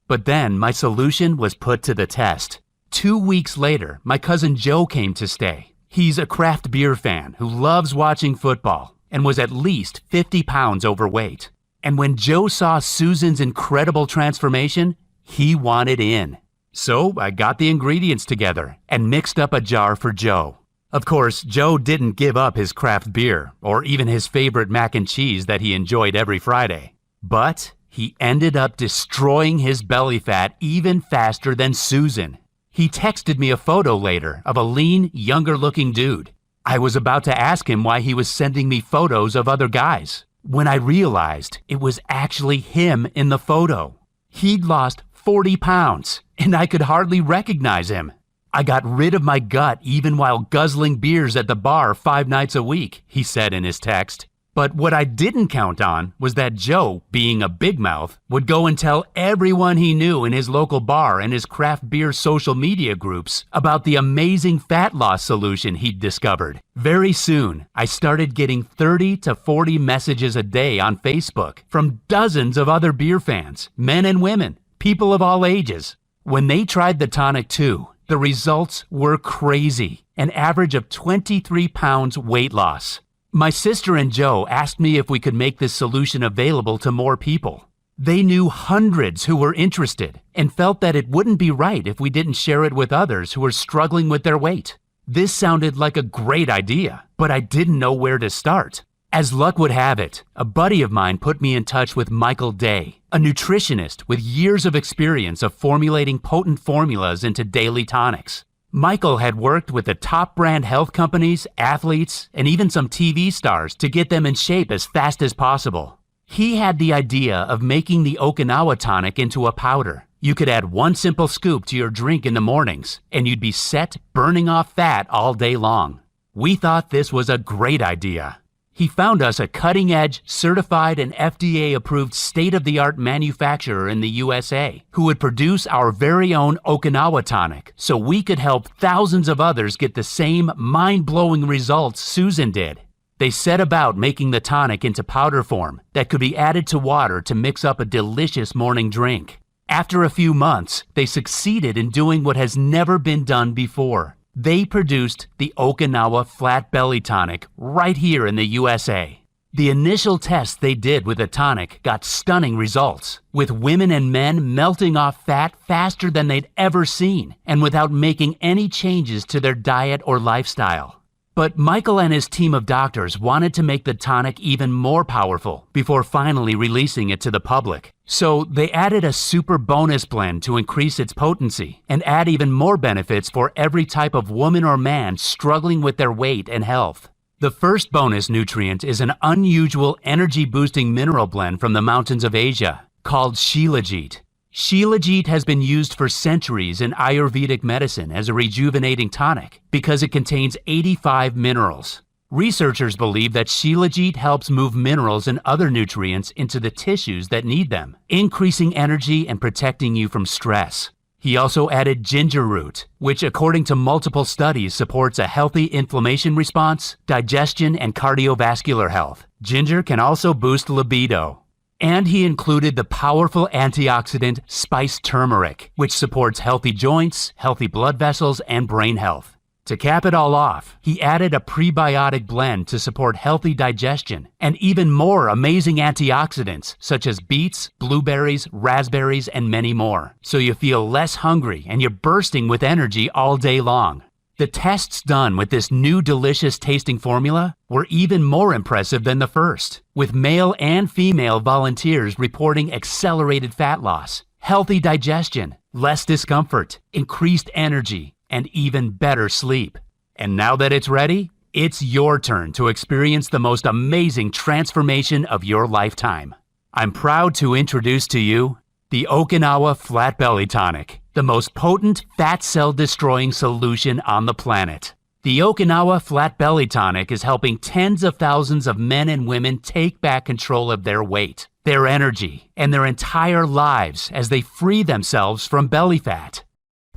But then my solution was put to the test. 2 weeks later, my cousin Joe came to stay. He's a craft beer fan who loves watching football and was at least 50 pounds overweight. And when Joe saw Susan's incredible transformation, he wanted in. So I got the ingredients together and mixed up a jar for Joe. Of course, Joe didn't give up his craft beer or even his favorite mac and cheese that he enjoyed every Friday. But he ended up destroying his belly fat even faster than Susan. He texted me a photo later of a lean, younger-looking dude. I was about to ask him why he was sending me photos of other guys, when I realized it was actually him in the photo. He'd lost 40 pounds, and I could hardly recognize him. I got rid of my gut even while guzzling beers at the bar 5 nights a week, he said in his text. But what I didn't count on was that Joe, being a big mouth, would go and tell everyone he knew in his local bar and his craft beer social media groups about the amazing fat loss solution he'd discovered. Very soon, I started getting 30 to 40 messages a day on Facebook from dozens of other beer fans, men and women, people of all ages. When they tried the tonic too, the results were crazy, an average of 23 pounds weight loss. My sister and Joe asked me if we could make this solution available to more people. They knew hundreds who were interested and felt that it wouldn't be right if we didn't share it with others who were struggling with their weight. This sounded like a great idea, but I didn't know where to start. As luck would have it, a buddy of mine put me in touch with Michael Day, a nutritionist with years of experience of formulating potent formulas into daily tonics. Michael had worked with the top brand health companies, athletes, and even some TV stars to get them in shape as fast as possible. He had the idea of making the Okinawa tonic into a powder. You could add 1 simple scoop to your drink in the mornings, and you'd be set burning off fat all day long. We thought this was a great idea. He found us a cutting-edge, certified and FDA-approved state-of-the-art manufacturer in the USA who would produce our very own Okinawa tonic so we could help thousands of others get the same mind-blowing results Susan did. They set about making the tonic into powder form that could be added to water to mix up a delicious morning drink. After a few months, they succeeded in doing what has never been done before. They produced the Okinawa Flat Belly Tonic right here in the USA. The initial tests they did with the tonic got stunning results, with women and men melting off fat faster than they'd ever seen, and without making any changes to their diet or lifestyle. But Michael and his team of doctors wanted to make the tonic even more powerful before finally releasing it to the public. So they added a super bonus blend to increase its potency and add even more benefits for every type of woman or man struggling with their weight and health. The first bonus nutrient is an unusual energy-boosting mineral blend from the mountains of Asia called Shilajit. Shilajit has been used for centuries in Ayurvedic medicine as a rejuvenating tonic because it contains 85 minerals. Researchers believe that Shilajit helps move minerals and other nutrients into the tissues that need them, increasing energy and protecting you from stress. He also added ginger root, which according to multiple studies supports a healthy inflammation response, digestion, and cardiovascular health. Ginger can also boost libido. And he included the powerful antioxidant spiced turmeric, which supports healthy joints, healthy blood vessels, and brain health. To cap it all off, he added a prebiotic blend to support healthy digestion and even more amazing antioxidants such as beets, blueberries, raspberries, and many more. So you feel less hungry and you're bursting with energy all day long. The tests done with this new delicious tasting formula were even more impressive than the first, with male and female volunteers reporting accelerated fat loss, healthy digestion, less discomfort, increased energy, and even better sleep. And now that it's ready, it's your turn to experience the most amazing transformation of your lifetime. I'm proud to introduce to you the Okinawa Flat Belly Tonic, the most potent fat cell destroying solution on the planet. The Okinawa Flat Belly Tonic is helping tens of thousands of men and women take back control of their weight, their energy, and their entire lives as they free themselves from belly fat.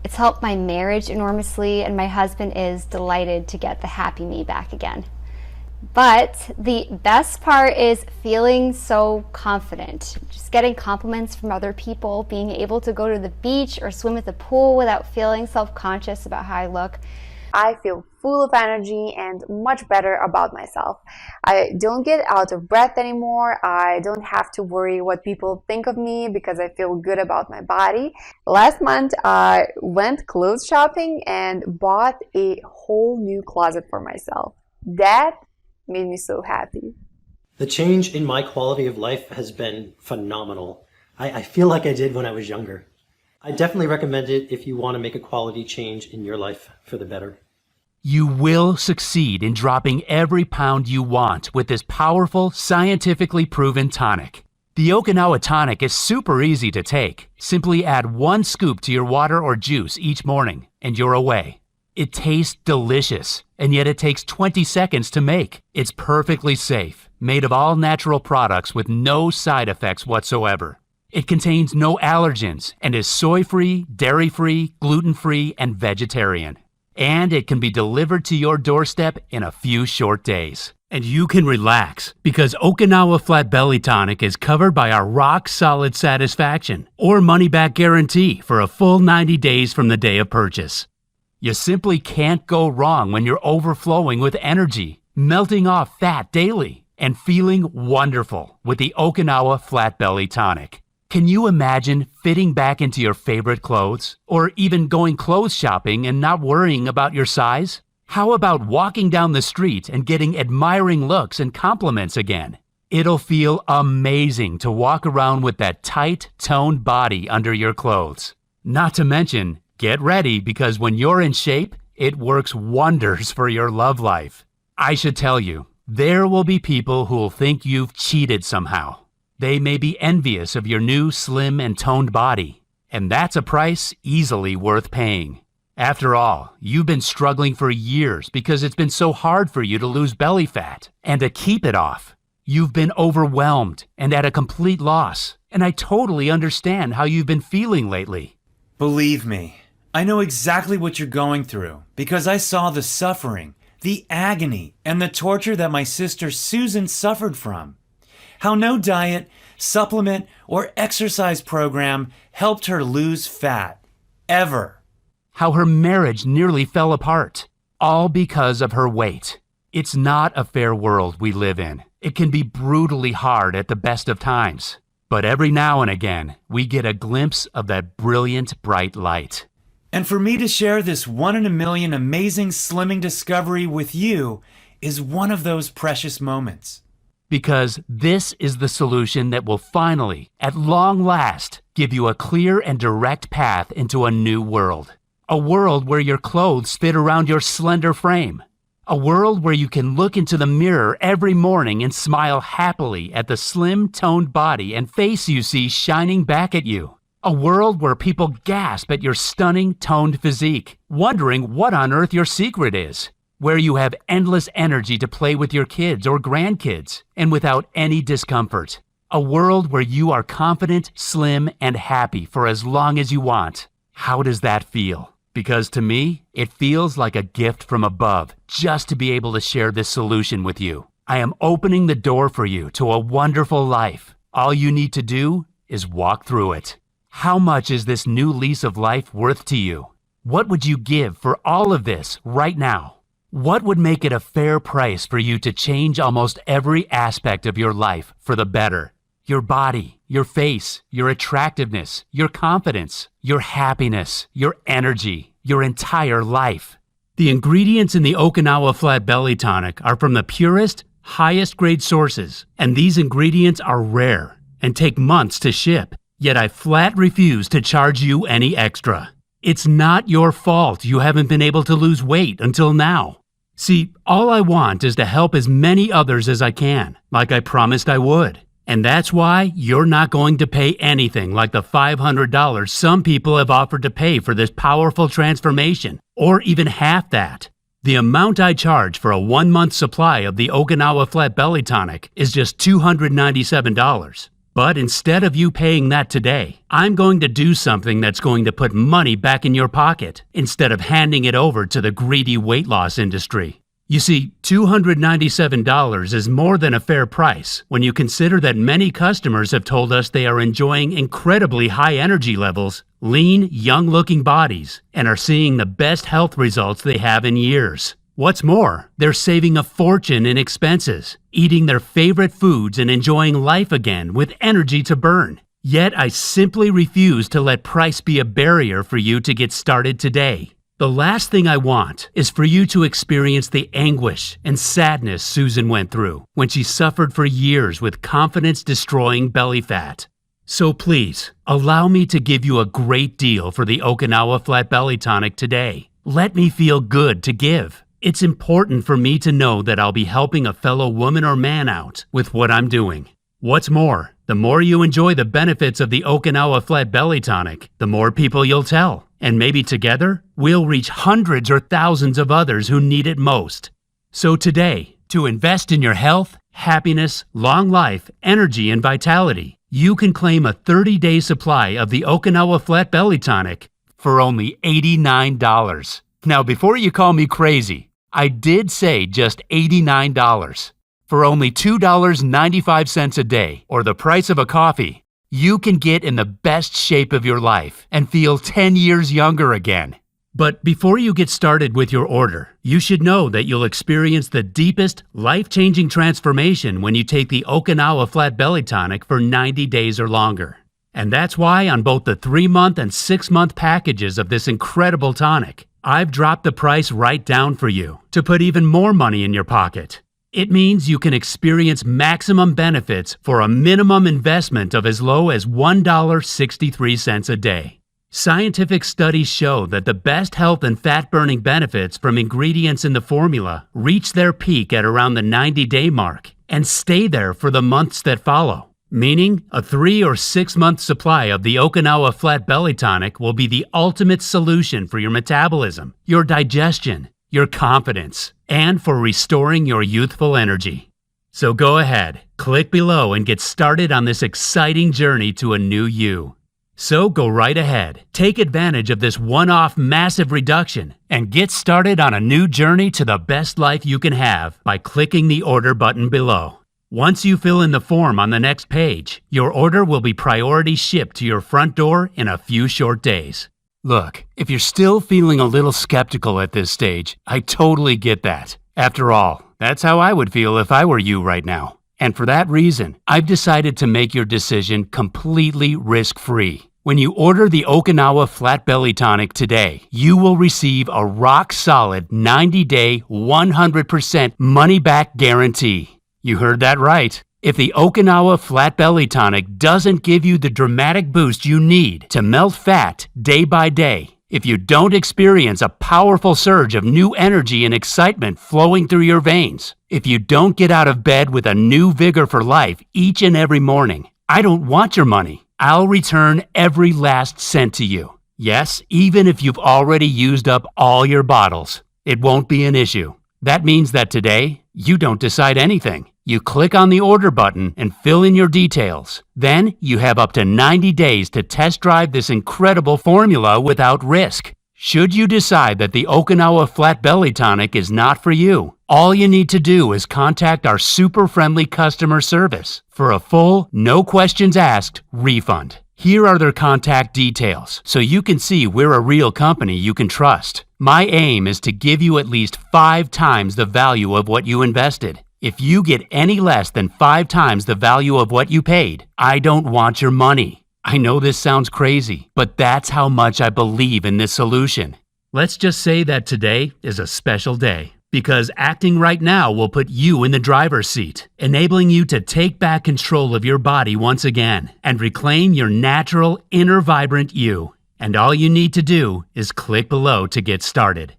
It's helped my marriage enormously, and my husband is delighted to get the happy me back again. But the best part is feeling so confident. Just getting compliments from other people, being able to go to the beach or swim at the pool without feeling self-conscious about how I look. I feel full of energy and much better about myself. I don't get out of breath anymore. I don't have to worry what people think of me because I feel good about my body. Last month, I went clothes shopping and bought a whole new closet for myself. That made me so happy. The change in my quality of life has been phenomenal. I feel like I did when I was younger. I definitely recommend it if you want to make a quality change in your life for the better. You will succeed in dropping every pound you want with this powerful, scientifically proven tonic. The Okinawa Tonic is super easy to take. Simply add 1 scoop to your water or juice each morning, and you're away. It tastes delicious, and yet it takes 20 seconds to make. It's perfectly safe, made of all natural products with no side effects whatsoever. It contains no allergens and is soy-free, dairy-free, gluten-free, and vegetarian. And it can be delivered to your doorstep in a few short days. And you can relax because Okinawa Flat Belly Tonic is covered by our rock-solid satisfaction or money-back guarantee for a full 90 days from the day of purchase. You simply can't go wrong when you're overflowing with energy, melting off fat daily, and feeling wonderful with the Okinawa Flat Belly Tonic. Can you imagine fitting back into your favorite clothes? Or even going clothes shopping and not worrying about your size? How about walking down the street and getting admiring looks and compliments again? It'll feel amazing to walk around with that tight, toned body under your clothes. Not to mention, get ready because when you're in shape, it works wonders for your love life. I should tell you, there will be people who'll think you've cheated somehow. They may be envious of your new slim and toned body, and that's a price easily worth paying. After all, you've been struggling for years because it's been so hard for you to lose belly fat and to keep it off. You've been overwhelmed and at a complete loss, and I totally understand how you've been feeling lately. Believe me, I know exactly what you're going through because I saw the suffering, the agony, and the torture that my sister Susan suffered from. How no diet, supplement, or exercise program helped her lose fat. Ever. How her marriage nearly fell apart, all because of her weight. It's not a fair world we live in. It can be brutally hard at the best of times. But every now and again, we get a glimpse of that brilliant, bright light. And for me to share this 1 in a million amazing slimming discovery with you is one of those precious moments. Because this is the solution that will finally, at long last, give you a clear and direct path into a new world. A world where your clothes fit around your slender frame. A world where you can look into the mirror every morning and smile happily at the slim, toned body and face you see shining back at you. A world where people gasp at your stunning, toned physique, wondering what on earth your secret is. Where you have endless energy to play with your kids or grandkids, and without any discomfort. A world where you are confident, slim, and happy for as long as you want. How does that feel? Because to me, it feels like a gift from above just to be able to share this solution with you. I am opening the door for you to a wonderful life. All you need to do is walk through it. How much is this new lease of life worth to you? What would you give for all of this right now? What would make it a fair price for you to change almost every aspect of your life for the better? Your body, your face, your attractiveness, your confidence, your happiness, your energy, your entire life. The ingredients in the Okinawa Flat Belly Tonic are from the purest, highest grade sources, and these ingredients are rare and take months to ship. Yet I flat refuse to charge you any extra. It's not your fault you haven't been able to lose weight until now. See, all I want is to help as many others as I can, like I promised I would. And that's why you're not going to pay anything like the $500 some people have offered to pay for this powerful transformation, or even half that. The amount I charge for a 1-month supply of the Okinawa Flat Belly Tonic is just $297. But instead of you paying that today, I'm going to do something that's going to put money back in your pocket instead of handing it over to the greedy weight loss industry. You see, $297 is more than a fair price when you consider that many customers have told us they are enjoying incredibly high energy levels, lean, young-looking bodies, and are seeing the best health results they have in years. What's more, they're saving a fortune in expenses, eating their favorite foods and enjoying life again with energy to burn. Yet I simply refuse to let price be a barrier for you to get started today. The last thing I want is for you to experience the anguish and sadness Susan went through when she suffered for years with confidence-destroying belly fat. So please, allow me to give you a great deal for the Okinawa Flat Belly Tonic today. Let me feel good to give. It's important for me to know that I'll be helping a fellow woman or man out with what I'm doing. What's more, the more you enjoy the benefits of the Okinawa Flat Belly Tonic, the more people you'll tell. And maybe together, we'll reach hundreds or thousands of others who need it most. So today, to invest in your health, happiness, long life, energy, and vitality, you can claim a 30-day supply of the Okinawa Flat Belly Tonic for only $89. Now, before you call me crazy, I did say just $89. For only $2.95 a day, or the price of a coffee, you can get in the best shape of your life and feel 10 years younger again. But before you get started with your order, you should know that you'll experience the deepest, life-changing transformation when you take the Okinawa Flat Belly Tonic for 90 days or longer. And that's why on both the 3-month and 6-month packages of this incredible tonic, I've dropped the price right down for you to put even more money in your pocket. It means you can experience maximum benefits for a minimum investment of as low as $1.63 a day. Scientific studies show that the best health and fat-burning benefits from ingredients in the formula reach their peak at around the 90-day mark and stay there for the months that follow. Meaning, a 3 or 6 month supply of the Okinawa Flat Belly Tonic will be the ultimate solution for your metabolism, your digestion, your confidence, and for restoring your youthful energy. So go ahead, click below and get started on this exciting journey to a new you. So go right ahead, take advantage of this one-off massive reduction, and get started on a new journey to the best life you can have by clicking the order button below. Once you fill in the form on the next page, your order will be priority shipped to your front door in a few short days. Look, if you're still feeling a little skeptical at this stage, I totally get that. After all, that's how I would feel if I were you right now. And for that reason, I've decided to make your decision completely risk-free. When you order the Okinawa Flat Belly Tonic today, you will receive a rock-solid 90-day, 100% money-back guarantee. You heard that right. If the Okinawa Flat Belly Tonic doesn't give you the dramatic boost you need to melt fat day by day, if you don't experience a powerful surge of new energy and excitement flowing through your veins, if you don't get out of bed with a new vigor for life each and every morning, I don't want your money. I'll return every last cent to you. Yes, even if you've already used up all your bottles, it won't be an issue. That means that today, you don't decide anything. You click on the order button and fill in your details. Then you have up to 90 days to test drive this incredible formula without risk. Should you decide that the Okinawa Flat Belly Tonic is not for you, all you need to do is contact our super friendly customer service for a full, no questions asked refund. Here are their contact details so you can see we're a real company you can trust. My aim is to give you at least 5 times the value of what you invested. If you get any less than 5 times the value of what you paid, I don't want your money. I know this sounds crazy, but that's how much I believe in this solution. Let's just say that today is a special day, because acting right now will put you in the driver's seat, enabling you to take back control of your body once again and reclaim your natural, inner vibrant you. And all you need to do is click below to get started.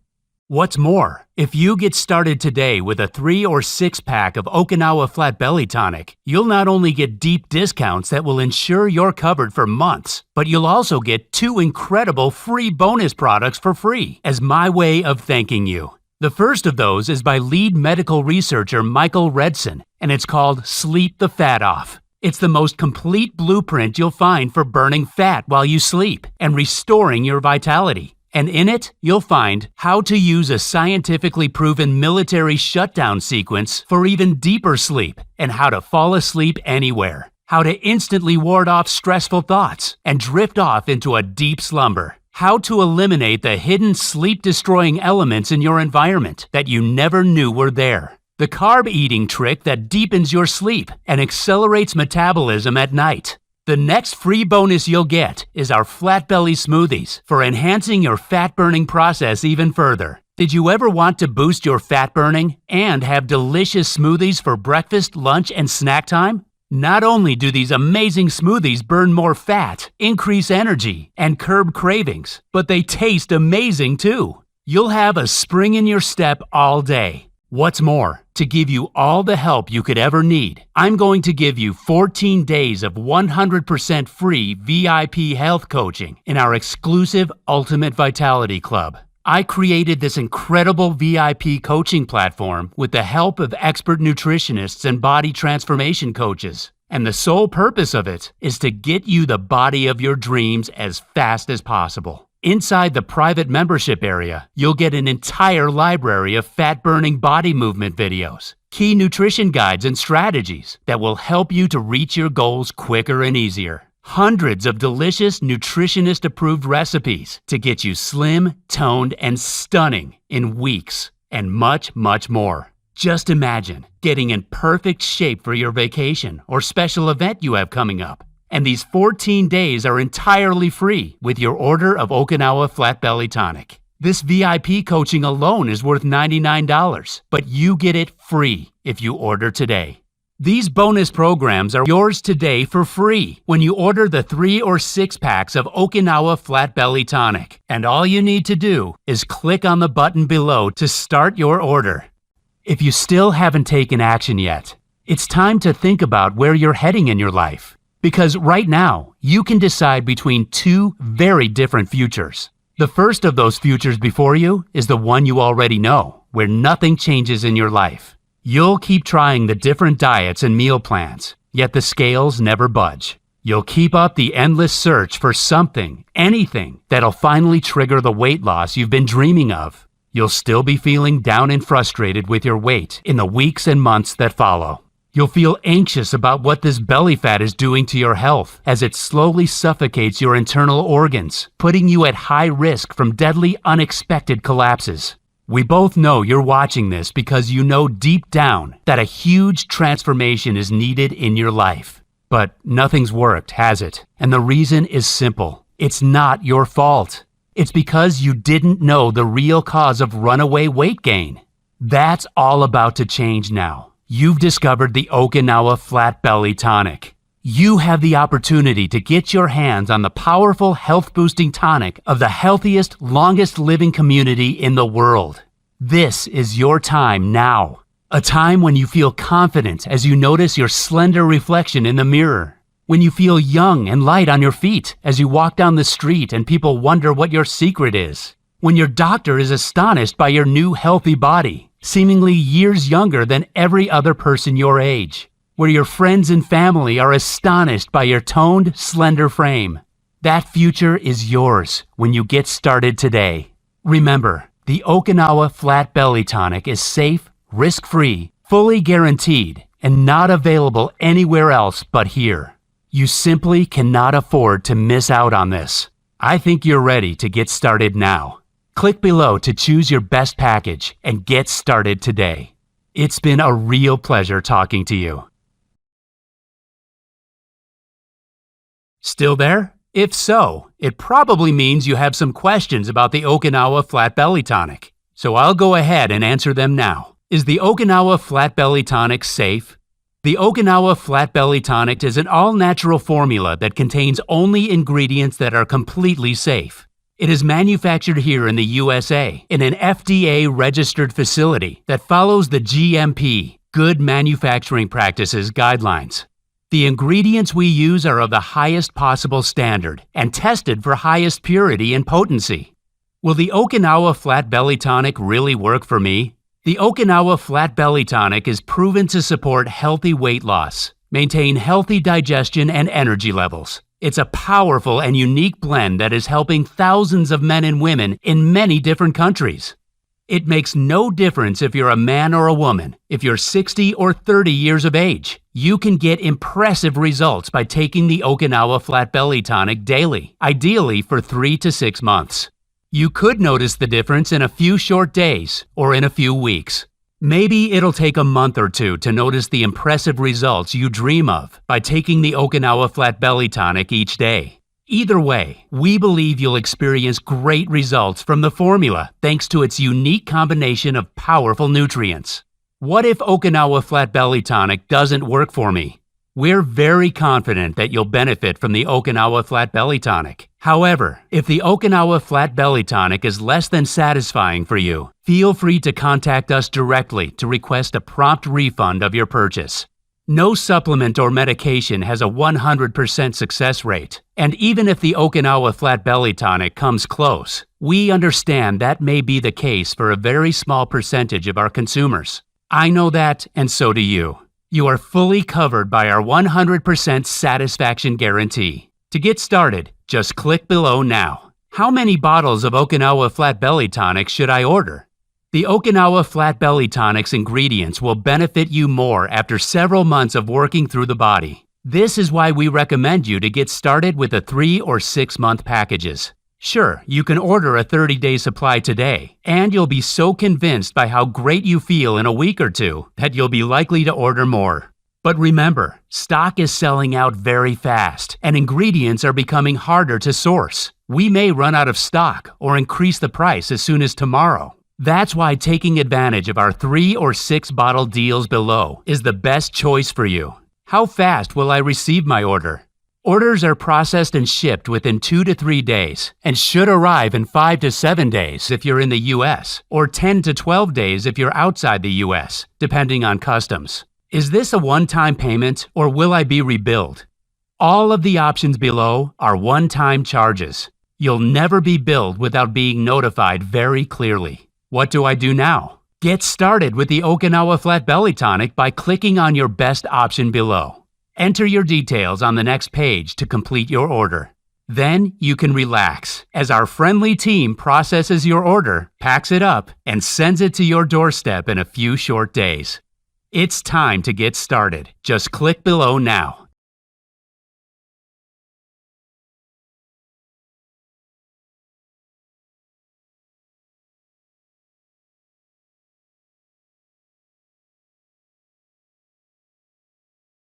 What's more, if you get started today with a 3 or 6 pack of Okinawa Flat Belly Tonic, you'll not only get deep discounts that will ensure you're covered for months, but you'll also get 2 incredible free bonus products for free as my way of thanking you. The first of those is by lead medical researcher Michael Redson, and it's called Sleep the Fat Off. It's the most complete blueprint you'll find for burning fat while you sleep and restoring your vitality. And in it, you'll find how to use a scientifically proven military shutdown sequence for even deeper sleep, and how to fall asleep anywhere, how to instantly ward off stressful thoughts and drift off into a deep slumber, how to eliminate the hidden sleep-destroying elements in your environment that you never knew were there, the carb eating trick that deepens your sleep and accelerates metabolism at night. The next free bonus you'll get is our flat belly smoothies for enhancing your fat burning process even further. Did you ever want to boost your fat burning and have delicious smoothies for breakfast, lunch, and snack time? Not only do these amazing smoothies burn more fat, increase energy, and curb cravings, but they taste amazing too. You'll have a spring in your step all day. What's more, to give you all the help you could ever need, I'm going to give you 14 days of 100% free VIP health coaching in our exclusive Ultimate Vitality Club. I created this incredible VIP coaching platform with the help of expert nutritionists and body transformation coaches. And the sole purpose of it is to get you the body of your dreams as fast as possible. Inside the private membership area, you'll get an entire library of fat-burning body movement videos, key nutrition guides and strategies that will help you to reach your goals quicker and easier. Hundreds of delicious nutritionist-approved recipes to get you slim, toned, and stunning in weeks, and much, much more. Just imagine getting in perfect shape for your vacation or special event you have coming up. And these 14 days are entirely free with your order of Okinawa Flat Belly Tonic. This VIP coaching alone is worth $99, but you get it free if you order today. These bonus programs are yours today for free when you order the 3 or 6 packs of Okinawa Flat Belly Tonic. And all you need to do is click on the button below to start your order. If you still haven't taken action yet, it's time to think about where you're heading in your life. Because right now, you can decide between 2 very different futures. The first of those futures before you is the one you already know, where nothing changes in your life. You'll keep trying the different diets and meal plans, yet the scales never budge. You'll keep up the endless search for something, anything, that'll finally trigger the weight loss you've been dreaming of. You'll still be feeling down and frustrated with your weight in the weeks and months that follow. You'll feel anxious about what this belly fat is doing to your health as it slowly suffocates your internal organs, putting you at high risk from deadly, unexpected collapses. We both know you're watching this because you know deep down that a huge transformation is needed in your life. But nothing's worked, has it? And the reason is simple. It's not your fault. It's because you didn't know the real cause of runaway weight gain. That's all about to change now. You've discovered the Okinawa Flat Belly Tonic. You have the opportunity to get your hands on the powerful health-boosting tonic of the healthiest, longest-living community in the world. This is your time now. A time when you feel confident as you notice your slender reflection in the mirror. When you feel young and light on your feet as you walk down the street and people wonder what your secret is. When your doctor is astonished by your new healthy body, seemingly years younger than every other person your age, where your friends and family are astonished by your toned, slender frame. That future is yours when you get started today. Remember, the Okinawa Flat Belly Tonic is safe, risk-free, fully guaranteed, and not available anywhere else but here. You simply cannot afford to miss out on this. I think you're ready to get started now. Click below to choose your best package and get started today. It's been a real pleasure talking to you. Still there? If so, it probably means you have some questions about the Okinawa Flat Belly Tonic. So I'll go ahead and answer them now. Is the Okinawa Flat Belly Tonic safe? The Okinawa Flat Belly Tonic is an all-natural formula that contains only ingredients that are completely safe. It is manufactured here in the USA in an FDA-registered facility that follows the GMP, Good Manufacturing Practices guidelines. The ingredients we use are of the highest possible standard and tested for highest purity and potency. Will the Okinawa Flat Belly Tonic really work for me? The Okinawa Flat Belly Tonic is proven to support healthy weight loss, maintain healthy digestion and energy levels. It's a powerful and unique blend that is helping thousands of men and women in many different countries. It makes no difference if you're a man or a woman, if you're 60 or 30 years of age. You can get impressive results by taking the Okinawa Flat Belly Tonic daily, ideally for 3 to 6 months. You could notice the difference in a few short days or in a few weeks. Maybe it'll take a month or two to notice the impressive results you dream of by taking the Okinawa Flat Belly Tonic each day. Either way, we believe you'll experience great results from the formula thanks to its unique combination of powerful nutrients. What if Okinawa Flat Belly Tonic doesn't work for me? We're very confident that you'll benefit from the Okinawa Flat Belly Tonic. However, if the Okinawa Flat Belly Tonic is less than satisfying for you, feel free to contact us directly to request a prompt refund of your purchase. No supplement or medication has a 100% success rate, and even if the Okinawa Flat Belly Tonic comes close, we understand that may be the case for a very small percentage of our consumers. I know that, and so do you. You are fully covered by our 100% satisfaction guarantee. To get started, just click below now. How many bottles of Okinawa Flat Belly Tonic should I order? The Okinawa Flat Belly Tonic's ingredients will benefit you more after several months of working through the body. This is why we recommend you to get started with the 3 or 6 month packages. Sure, you can order a 30-day supply today, and you'll be so convinced by how great you feel in a week or two that you'll be likely to order more. But remember, stock is selling out very fast, and ingredients are becoming harder to source. We may run out of stock or increase the price as soon as tomorrow. That's why taking advantage of our 3 or 6 bottle deals below is the best choice for you. How fast will I receive my order? Orders are processed and shipped within 2 to 3 days and should arrive in 5 to 7 days if you're in the US, or 10 to 12 days if you're outside the US, depending on customs. Is this a one-time payment or will I be rebilled? All of the options below are one-time charges. You'll never be billed without being notified very clearly. What do I do now? Get started with the Okinawa Flat Belly Tonic by clicking on your best option below. Enter your details on the next page to complete your order. Then you can relax as our friendly team processes your order, packs it up, and sends it to your doorstep in a few short days. It's time to get started. Just click below now.